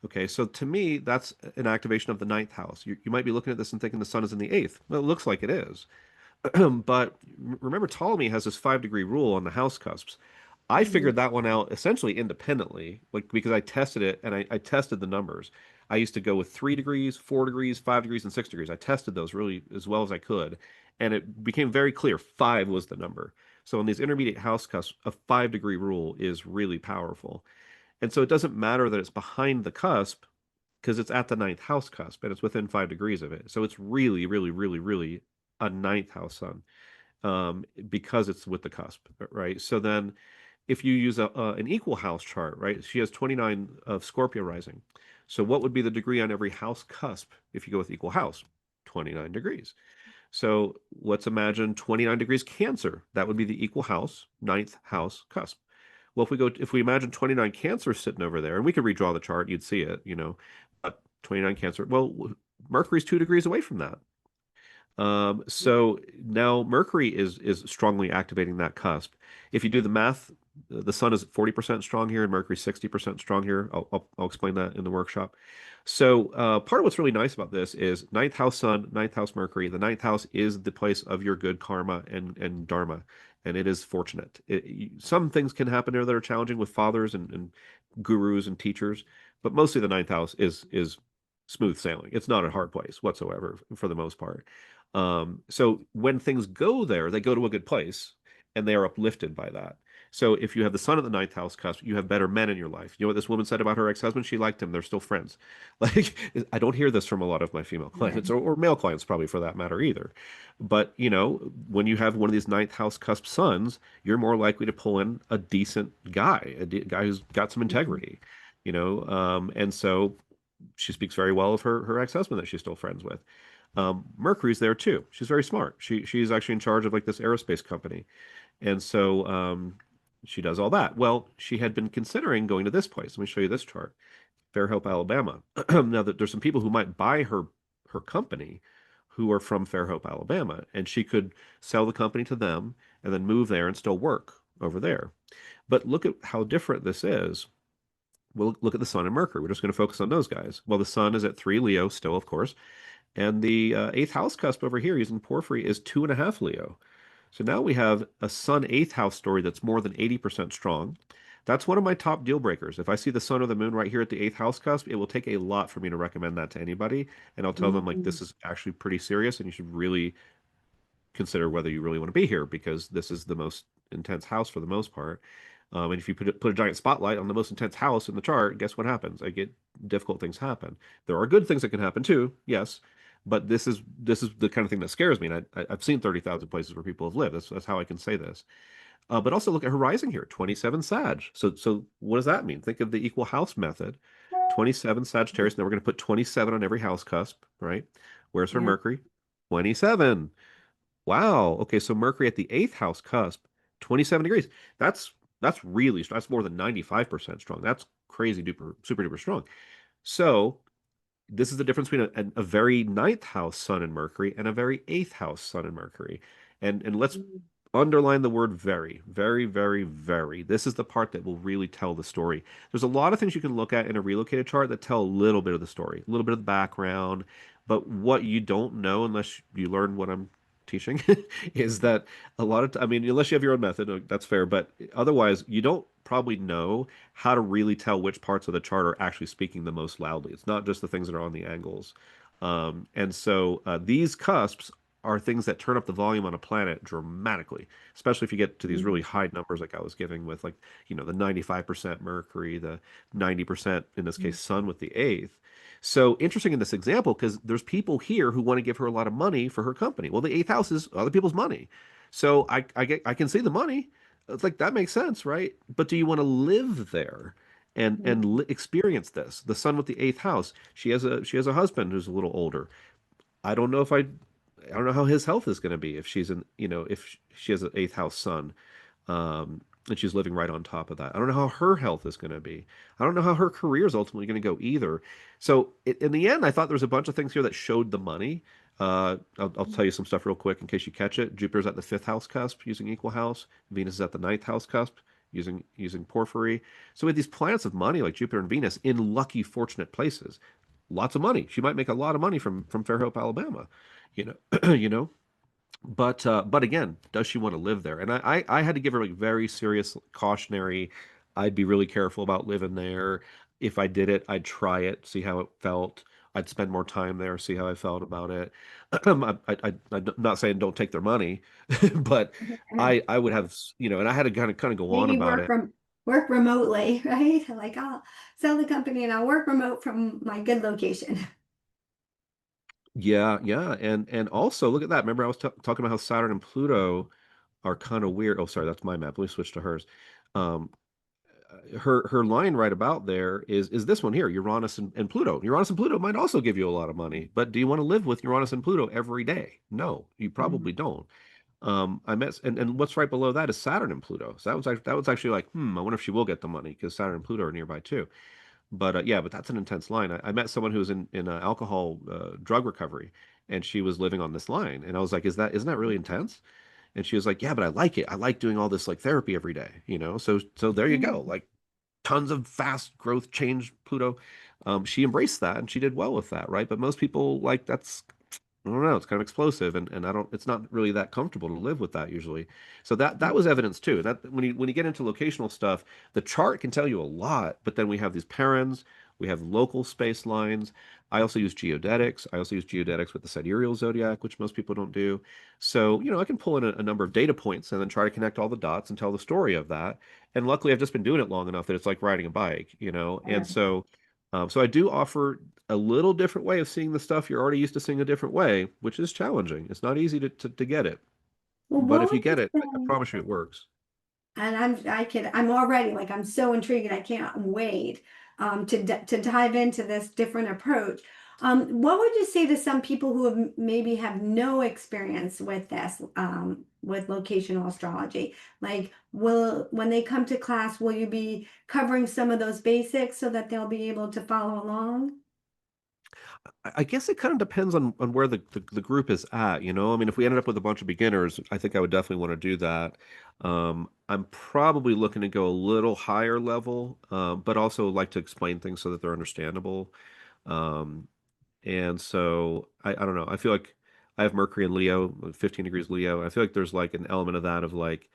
Okay, so to me, that's an activation of the ninth house. You might be looking at this and thinking the sun is in the eighth. Well, it looks like it is. But remember, Ptolemy has this 5 degree rule on the house cusps. I Mhm. figured that one out essentially independently, like because I tested it and I tested the numbers. I used to go with 3 degrees, 4 degrees, 5 degrees, and 6 degrees. I tested those really as well as I could, and it became very clear five was the number. So in these intermediate house cusps, a 5 degree rule is really powerful. And so it doesn't matter that it's behind the cusp because it's at the ninth house cusp and it's within 5 degrees of it. So it's really, really, really, really a ninth house sun because it's with the cusp, right? So then if you use an equal house chart, right? She has 29 of Scorpio rising. So what would be the degree on every house cusp if you go with equal house? 29 degrees. So let's imagine 29 degrees Cancer. That would be the equal house, ninth house cusp. Well, if we imagine 29 Cancer sitting over there, and we could redraw the chart, you'd see it, 29 Cancer. Well, Mercury's 2 degrees away from that. So now Mercury is strongly activating that cusp. If you do the math, the sun is 40% strong here and Mercury 60% strong here. I'll explain that in the workshop. So part of what's really nice about this is ninth house sun, ninth house Mercury. The ninth house is the place of your good karma and dharma, and it is fortunate. Some things can happen there that are challenging with fathers and gurus and teachers, but mostly the ninth house is smooth sailing. It's not a hard place whatsoever for the most part. So when things go there, they go to a good place and they are uplifted by that. So if you have the sun at the ninth house cusp, you have better men in your life. You know what this woman said about her ex-husband? She liked him. They're still friends. Like I don't hear this from a lot of my female Yeah. clients or male clients probably for that matter either. But when you have one of these ninth house cusp suns, you're more likely to pull in a decent guy, guy who's got some Mhm. integrity, and so she speaks very well of her ex-husband that she's still friends with. Mercury's there too. She's very smart. She's actually in charge of like this aerospace company, and so she does all that. Well, she had been considering going to this place. Let me show you this chart, Fairhope, Alabama. Now that there's some people who might buy her company, who are from Fairhope, Alabama, and she could sell the company to them and then move there and still work over there. But look at how different this is. We'll look at the Sun and Mercury. We're just going to focus on those guys. Well, the Sun is at 3 Leo still, of course. And the eighth house cusp over here using Porphyry is 2.5 Leo. So now we have a Sun eighth house story that's more than 80% strong. That's one of my top deal breakers. If I see the sun or the moon right here at the eighth house cusp, it will take a lot for me to recommend that to anybody. And I'll tell them, like, Mhm. this is actually pretty serious and you should really consider whether you really want to be here because this is the most intense house for the most part. And if you put a giant spotlight on the most intense house in the chart, guess what happens? I get difficult things happen. There are good things that can happen too, yes, but this is the kind of thing that scares me. And I've seen 30,000 places where people have lived. That's how I can say this. But also look at Horizon here, 27 Sag. So what does that mean? Think of the equal house method. 27 Sagittarius. Now we're going to put 27 on every house cusp, right? Where's her Yeah. Mercury? 27. Wow. Okay, so Mercury at the eighth house cusp, 27 degrees. That's really strong. That's more than 95% strong. That's crazy duper, super duper strong. So this is the difference between a very ninth house Sun and Mercury and a very eighth house Sun and Mercury. And let's Mhm. underline the word very, very, very, very. This is the part that will really tell the story. There's a lot of things you can look at in a relocated chart that tell a little bit of the story, a little bit of the background, but what you don't know unless you learn what I'm teaching is that a lot of, I mean, unless you have your own method, that's fair, but otherwise you don't probably know how to really tell which parts of the chart are actually speaking the most loudly. It's not just the things that are on the angles. And so these cusps are things that turn up the volume on a planet dramatically, especially if you get to these really high numbers like I was giving with like, the 95% Mercury, the 90% in this case Sun with the eighth. So interesting in this example because there's people here who want to give her a lot of money for her company. Well, the eighth house is other people's money. So I can see the money. It's like that makes sense, right? But do you want to live there and Mhm. experience this? The Sun with the eighth house. She has a husband who's a little older. I don't know if I don't know how his health is going to be if she's in, if she has an eighth house son. and she's living right on top of that. I don't know how her health is going to be. I don't know how her career is ultimately going to go either. So in the end, I thought there was a bunch of things here that showed the money. I'll tell you some stuff real quick in case you catch it. Jupiter's at the fifth house cusp using equal house. Venus is at the ninth house cusp using porphyry. So with these planets of money like Jupiter and Venus in lucky, fortunate places, lots of money. She might make a lot of money from Fairhope, Alabama. You know, you know. But again, does she want to live there? And I had to give her like very serious cautionary. I'd be really careful about living there. If I did it, I'd try it, see how it felt. I'd spend more time there, see how I felt about it. I'm not saying don't take their money, but I would have, and I had to kind of go on Maybe about it. work remotely, right? Like I'll sell the company and I'll work remote from my good location. Yeah, yeah, and also look at that. Remember, I was talking about how Saturn and Pluto are kind of weird. Oh, sorry, that's my map. Let me switch to hers. Um, her line right about there is this one here, Uranus and Pluto. Uranus and Pluto might also give you a lot of money, but do you want to live with Uranus and Pluto every day? No, you Mhm. probably don't. I met and what's right below that is Saturn and Pluto. So that was actually like, I wonder if she will get the money because Saturn and Pluto are nearby too. But yeah, but that's an intense line. I met someone who was in alcohol drug recovery, and she was living on this line, and I was like, isn't that really intense? And she was like, yeah, but I like it. I like doing all this like therapy every day, So there you go. Mhm. Like tons of fast growth change, Pluto. She embraced that and she did well with that, right? But most people like that's I don't know, it's kind of explosive and I don't it's not really that comfortable to live with that usually. So that was evidence too. That when you get into locational stuff, the chart can tell you a lot, but then we have these parens, we have local space lines. I also use geodetics. I also use geodetics with the Sidereal Zodiac, which most people don't do. So, I can pull in a number of data points and then try to connect all the dots and tell the story of that. And luckily I've just been doing it long enough that it's like riding a bike. And Sure. so I do offer a little different way of seeing the stuff you're already used to seeing a different way, which is challenging. It's not easy to get it, Well, but what if you would you get it, I say? promise you it works. And I'm already like, I'm so intrigued. I can't wait to dive into this different approach. What would you say to some people who maybe have no experience with this, with locational astrology? Like, when they come to class, will you be covering some of those basics so that they'll be able to follow along? I guess it kind of depends on where the group is at, I mean, if we ended up with a bunch of beginners, I think I would definitely want to do that. I'm probably looking to go a little higher level, but also like to explain things so that they're understandable. Um, and so I don't know. I feel like I have Mercury in Leo, 15 degrees Leo. I feel like there's like an element of that of like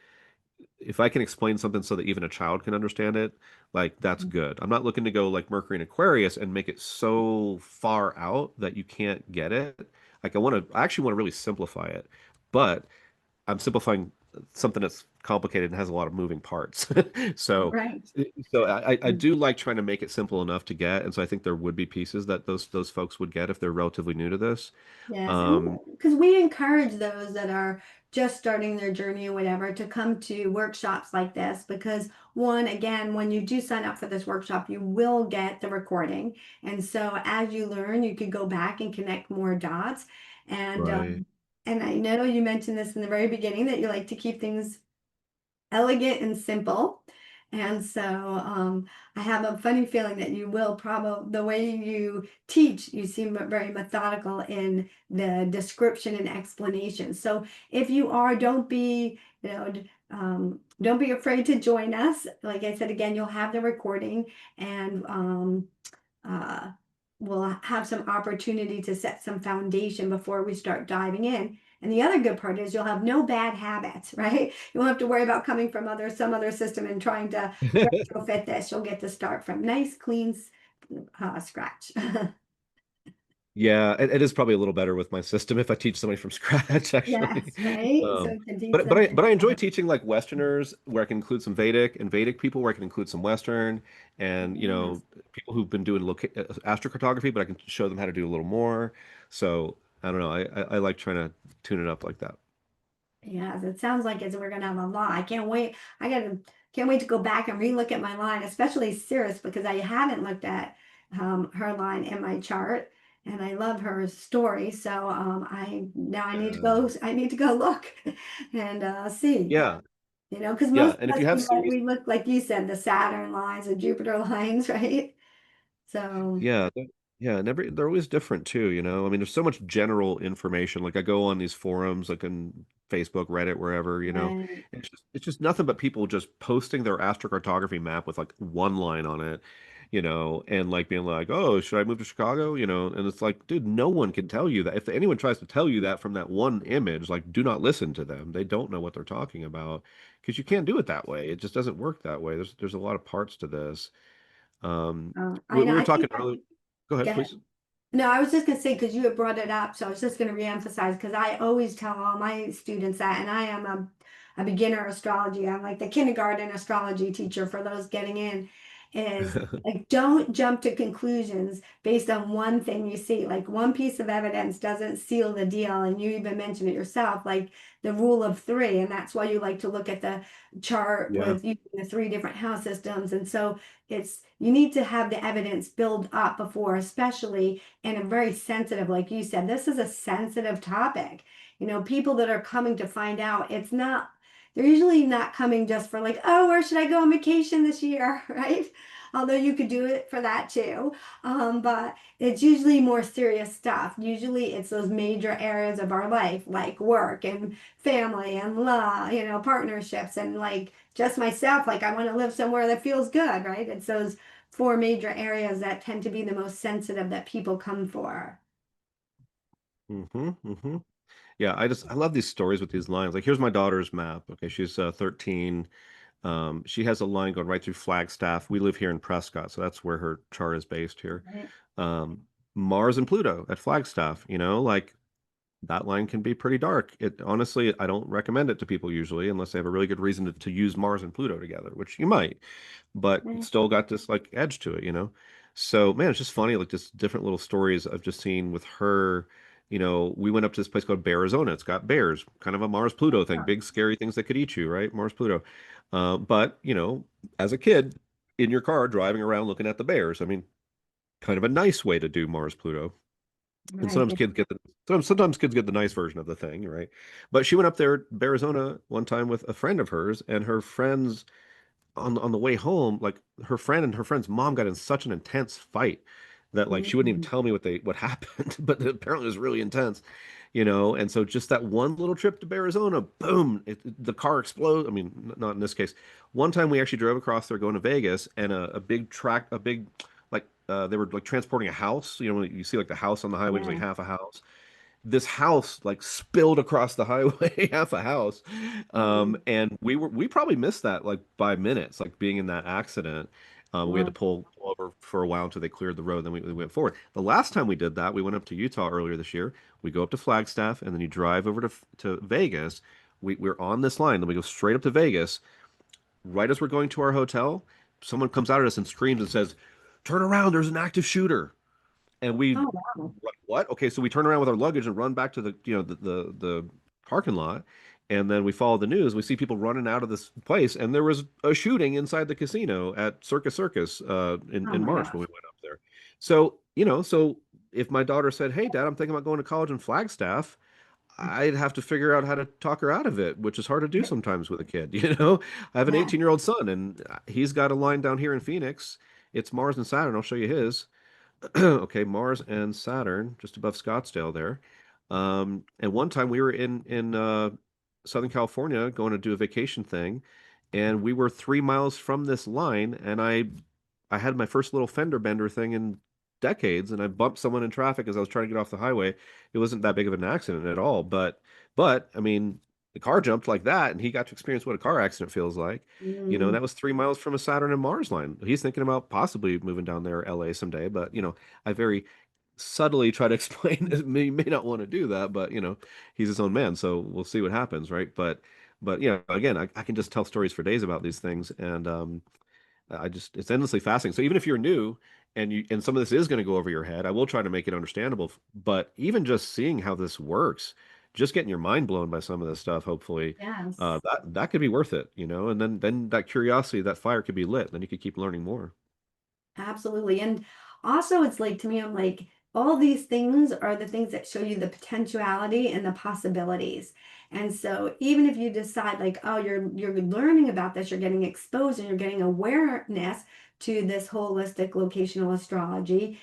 if I can explain something so that even a child can understand it, like that's good. I'm not looking to go like Mercury and Aquarius and make it so far out that you can't get it. Like I actually want to really simplify it, but I'm simplifying something that's complicated and has a lot of moving parts. So, Right. so I do like trying to make it simple enough to get, and so I think there would be pieces that those folks would get if they're relatively new to this. Yes, and Um, because we encourage those that are just starting their journey or whatever to come to workshops like this because one, again, when you do sign up for this workshop, you will get the recording. And so as you learn, you could go back and connect more dots. And right. and I know you mentioned this in the very beginning that you like to keep things elegant and simple. And so I have a funny feeling that you will probably, the way you teach, you seem very methodical in the description and explanation. So if you are, don't be afraid to join us. Like I said, again, you'll have the recording and uh, we'll have some opportunity to set some foundation before we start diving in. And the other good part is you'll have no bad habits, right? You won't have to worry about coming from some other system and trying to retrofit this. You'll get to start from nice, clean scratch. Yeah, it is probably a little better with my system if I teach somebody from scratch, actually. Yes, right. So Um, you can teach but but them. I but I enjoy teaching like Westerners where I can include some Vedic and Vedic people where I can include some Western and Yes. people who've been doing astrocartography, but I can show them how to do a little more. So I don't know. I like trying to tune it up like that. Yes, it sounds like we're gonna have a lot. I can't wait. Can't wait to go back and relook at my line, especially Cirrus, because I haven't looked at her line in my chart, and I love her story. So I need to Uh, go. I need to go look and see. yeah. because Yeah, most and of if us, you have Ceres, we look like you said, the Saturn lines, the Jupiter lines, right? So, yeah, yeah, and they're always different too, you know. I mean, there's so much general information. Like I go on these forums, like in Facebook, Reddit, wherever, you know. right. It's just nothing but people just posting their astrocartography map with like one line on it, you know, and like being like, "Oh, should I move to Chicago?" You know, and it's like, dude, no one can tell you that. If anyone tries to tell you that from that one image, like, do not listen to them. They don't know what they're talking about because you can't do it that way. It just doesn't work that way. There's a lot of parts to this. I We know. were I talking think earlier. Go go ahead, ahead. please. No, I was just going to say, because you had brought it up, so I was just going to reemphasize, because I always tell all my students that, and I am a beginner astrology. I'm like the kindergarten astrology teacher for those getting in, is like, don't jump to conclusions based on one thing you see. Like one piece of evidence doesn't seal the deal. And you even mentioned it yourself, like the rule of three. And that's why you like to look at the chart Yeah. with using the three different house systems. And so you need to have the evidence build up before, especially and a very sensitive, like you said, this is a sensitive topic. People that are coming to find out, they're usually not coming just for like, oh, where should I go on vacation this year, right? Although you could do it for that too. But it's usually more serious stuff. Usually it's those major areas of our life, like work and family and law, partnerships and like just myself, like I want to live somewhere that feels good, right? It's those four major areas that tend to be the most sensitive that people come for. Mm-hmm. Yeah, I love these stories with these lines. Like here's my daughter's map. Okay, she's 13. She has a line going right through Flagstaff. We live here in Prescott, so that's where her chart is based here. Right. Um, Mars and Pluto at Flagstaff, you know, like that line can be pretty dark. It honestly, I don't recommend it to people usually unless they have a really good reason to use Mars and Pluto together, which you might, but it's Right. still got this like edge to it, you know? So man, it's just funny, like just different little stories I've just seen with her. You know, we went up to this place called Arizona. It's got bears, kind of a Mars Pluto thing, big scary things that could eat you, right? Mars Pluto. But you know, as a kid in your car driving around looking at the bears, I mean, kind of a nice way to do Mars Pluto. And Right. Yeah. sometimes kids get the nice version of the thing, right? But she went up there, Arizona, one time with a friend of hers, and her friends on the way home, like her friend and her friend's mom got in such an intense fight that like she wouldn't even Mhm. tell me what happened, but apparently it was really intense, you know. And so just that one little trip to Arizona, boom, the car explodes. I mean, not in this case. One time we actually drove across there going to Vegas, and a big like they were like transporting a house. You know, when you see like the house on the highway is like Yeah. half a house, this house like spilled across the highway, half a house. Mhm. And we probably missed that like by minutes, like being in that accident. We had to Wow. pull over for a while until they cleared the road. Then we went forward. The last time we did that, we went up to Utah earlier this year. We go up to Flagstaff, and then you drive over to Vegas. We're on this line, then we go straight up to Vegas. Right as we're going to our hotel, someone comes out at us and screams and says, "Turn around! There's an active shooter!" And we Oh, wow. what? Okay, so we turn around with our luggage and run back to the parking lot, and then we follow the news. We see people running out of this place, and there was a shooting inside the casino at Circus Oh in my March when gosh. we went up there. So so if my daughter said, "Hey, Dad, I'm thinking about going to college in Flagstaff," I'd have to figure out how to talk her out of it, which is hard to do Right. sometimes with a kid. You know, I have an Yeah. 18-year-old son, and he's got a line down here in Phoenix. It's Mars and Saturn. I'll show you his. Okay, Mars and Saturn, just above Scottsdale there. And one time we were in Southern California going to do a vacation thing, and we were 3 miles from this line, and I had my first little fender bender thing in decades, and I bumped someone in traffic as I was trying to get off the highway. It wasn't that big of an accident at all, but I mean, the car jumped like that, and he got to experience what a car accident feels like. You know, and Mm, that was 3 miles from a Saturn and Mars line. He's thinking about possibly moving down there, LA someday, but I very subtly try to explain that he may not want to do that, but he's his own man, so we'll see what happens, right? But again, I can just tell stories for days about these things, and I just it's endlessly fascinating. So even if you're new and some of this is going to go over your head, I will try to make it understandable. But even just seeing how this works, just getting your mind blown by some of this stuff, hopefully, yes. that could be worth it, and then that curiosity, that fire could be lit. Then you could keep learning more. Absolutely. And also it's like to me, I'm like, all these things are the things that show you the potentiality and the possibilities. And so even if you decide like, oh, you're learning about this, you're getting exposed and you're getting awareness to this holistic locational astrology,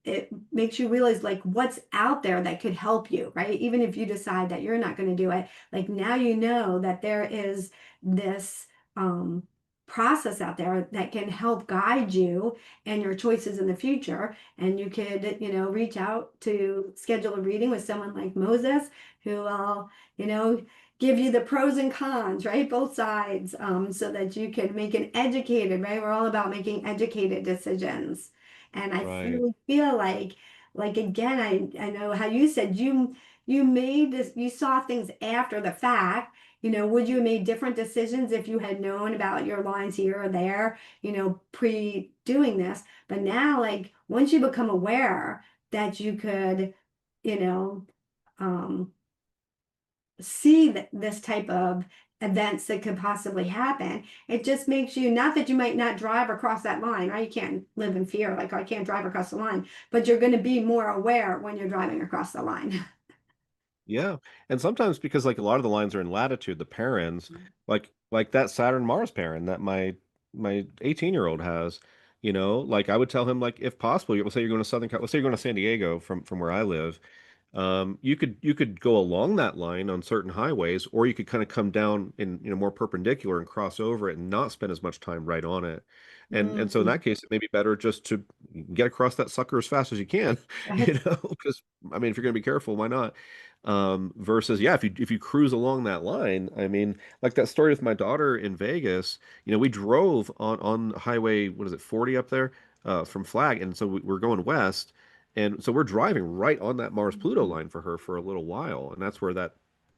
it makes you realize like what's out there that could help you, right? Even if you decide that you're not going to do it, like now you know that there is this um process out there that can help guide you and your choices in the future. And you could, reach out to schedule a reading with someone like Moses, who will, give you the pros and cons, right? Both sides, so that you can make an educated, right? We're all about making educated decisions. And I Right. really feel like again, I know how you said you made this, you saw things after the fact. Would you have made different decisions if you had known about your lines here or there, pre doing this? But now, like, once you become aware that you could, you know, um, see this type of events that could possibly happen, it just makes you, not that you might not drive across that line, right? You can't live in fear, like, I can't drive across the line, but you're going to be more aware when you're driving across the line. Yeah. And sometimes because like a lot of the lines are in latitude, the parents, like that Saturn Mars parent that my 18-year-old has, like I would tell him like if possible, let's say you're going to let's say you're going to San Diego from where I live. You could go along that line on certain highways, or you could kind of come down in more perpendicular and cross over it and not spend as much time right on it. And so in Mm, that case, it may be better just to get across that sucker as fast as you can, right. because I mean, if you're going to be careful, why not? Versus, yeah, if you cruise along that line, I mean, like that story with my daughter in Vegas, we drove on highway, what is it, 40 up there, from Flag, and so we're going west. And so we're driving right on that Mars Pluto line for her for a little while. And that's where that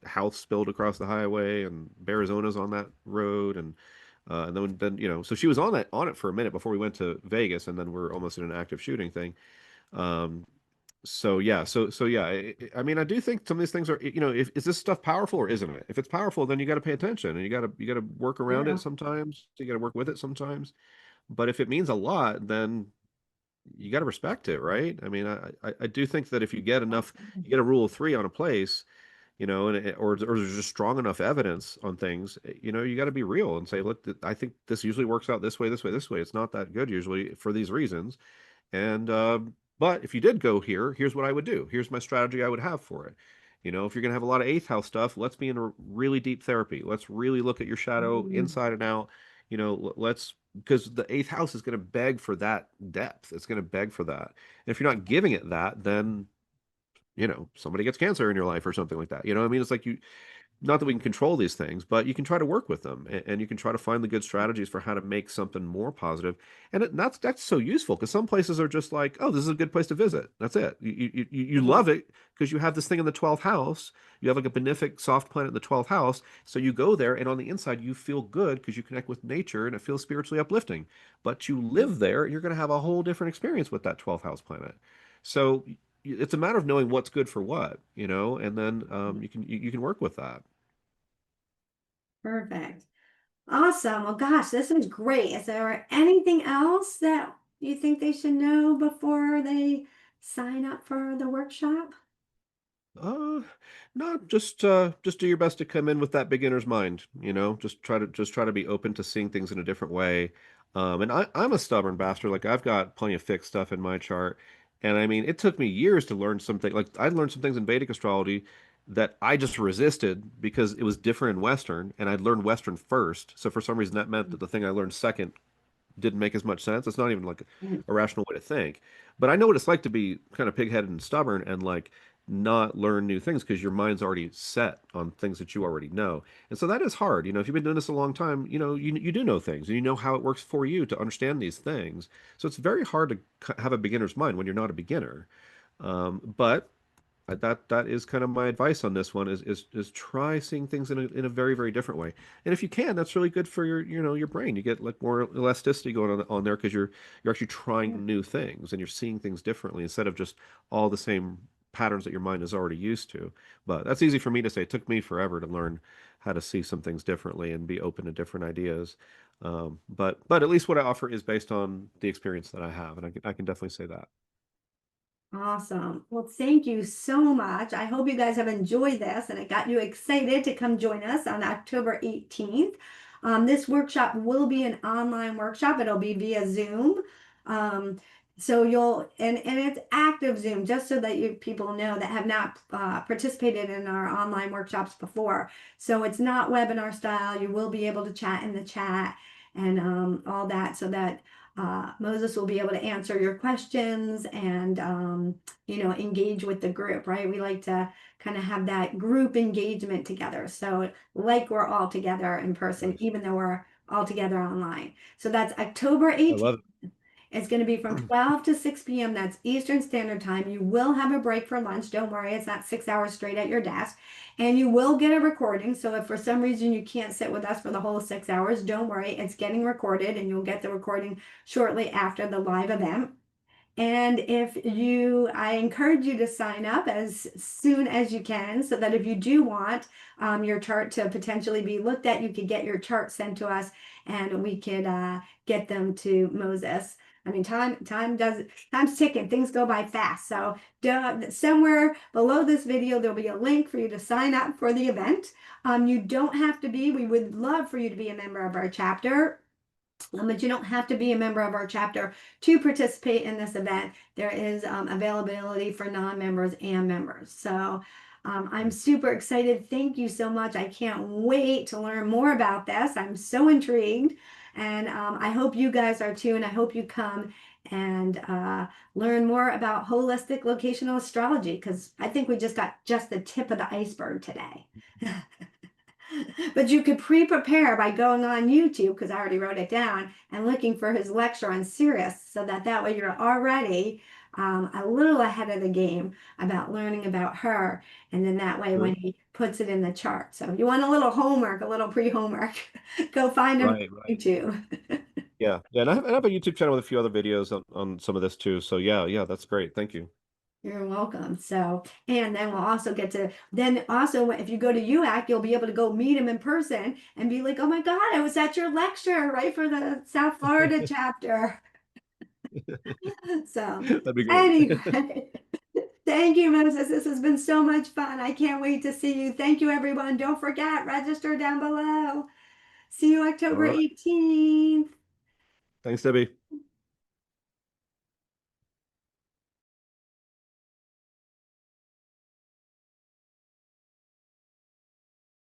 house spilled across the highway and Arizona's on that road. And then, so she was on it for a minute before we went to Vegas. And then we're almost in an active shooting thing. Um, so yeah, so yeah, I mean, I do think some of these things are, if is this stuff powerful or isn't it? If it's powerful, then you got to pay attention and you got to work around it Yeah. sometimes. You got to work with it sometimes. But if it means a lot, then you got to respect it, right? I mean, I do think that if you get enough, you get a rule of three on a place, or there's just strong enough evidence on things, you got to be real and say, look, I think this usually works out this way, this way, this way. It's not that good usually for these reasons. And but if you did go here, here's what I would do. Here's my strategy I would have for it. If you're gonna have a lot of eighth house stuff, let's be in a really deep therapy. Let's really look at your shadow Mm, inside and out. Let's because the eighth house is gonna beg for that depth. It's gonna beg for that. And if you're not giving it that, then somebody gets cancer in your life or something like that. I mean, it's like you not that we can control these things, but you can try to work with them and you can try to find the good strategies for how to make something more positive. And that's so useful because some places are just like, oh, this is a good place to visit. That's it. You mhm. love it because you have this thing in the 12th house. You have like a benefic soft planet in the 12th house. So you go there and on the inside, you feel good because you connect with nature and it feels spiritually uplifting. But you live there and you're going to have a whole different experience with that 12th house planet. So it's a matter of knowing what's good for what, and then you can work with that. Perfect. Awesome. Well, gosh, this was great. Is there anything else that you think they should know before they sign up for the workshop? Uh, no, just do your best to come in with that beginner's mind, just try to be open to seeing things in a different way. And I'm a stubborn bastard. Like I've got plenty of fixed stuff in my chart. And I mean, it took me years to learn something. Like I learned some things in Vedic astrology that I just resisted because it was different in Western, and I'd learned Western first. So for some reason that meant that the thing I learned second didn't make as much sense. It's not even like Mm, a rational way to think. But I know what it's like to be kind of pig-headed and stubborn and like not learn new things because your mind's already set on things that you already know. And so that is hard. If you've been doing this a long time, you do know things and you know how it works for you to understand these things. So it's very hard to have a beginner's mind when you're not a beginner. But that is kind of my advice on this one is try seeing things in a very very different way, and if you can, that's really good for your brain. You get like more elasticity going on there because you're actually yeah. trying new things and you're seeing things differently instead of just all the same patterns that your mind is already used to. But that's easy for me to say. It took me forever to learn how to see some things differently and be open to different ideas. But at least what I offer is based on the experience that I have, and I can definitely say that. Awesome. Well, thank you so much. I hope you guys have enjoyed this and it got you excited to come join us on October 18th. This workshop will be an online workshop. It'll be via Zoom. Um, so and it's active Zoom, just so that you people know that have not participated in our online workshops before. So it's not webinar style. You will be able to chat in the chat and all that, so that Moses will be able to answer your questions and, engage with the group, right? We like to kind of have that group engagement together. So, like we're all together in person, Nice. even though we're all together online. So, that's October I 18th. love It's going to be from it. 12 to 6 p.m. That's Eastern Standard Time. You will have a break for lunch. Don't worry, it's not 6 hours straight at your desk. And you will get a recording. So if for some reason you can't sit with us for the whole 6 hours, don't worry, it's getting recorded and you'll get the recording shortly after the live event. And I encourage you to sign up as soon as you can, so that if you do want your chart to potentially be looked at, you could get your chart sent to us and we could get them to Moses. I mean, time's ticking, things go by fast. So somewhere below this video, there'll be a link for you to sign up for the event. You don't have to be, we would love for you to be a member of our chapter. But you don't have to be a member of our chapter to participate in this event. There is availability for non-members and members. So I'm super excited. Thank you so much. I can't wait to learn more about this. I'm so intrigued. And I hope you guys are too. And I hope you come and learn more about holistic locational astrology, because I think we just got just the tip of the iceberg today. But you could pre-prepare by going on YouTube, because I already wrote it down, and looking for his lecture on Ceres, so that way you're already a little ahead of the game about learning about her. And then that way when Sure. he puts it in the chart. So if you want a little homework, a little pre-homework, go find him on Right, right. YouTube. Yeah, yeah, and I have a YouTube channel with a few other videos on some of this too. So yeah, yeah, that's great. Thank you. You're welcome. So, and then we'll also then also if you go to UAC, you'll be able to go meet him in person and be like, oh my God, I was at your lecture, right, for the South Florida chapter. So, That'd be great. anyway, thank you, Moses. This has been so much fun. I can't wait to see you. Thank you, everyone. Don't forget, register down below. See you All October right. 18th. Thanks, Debbie.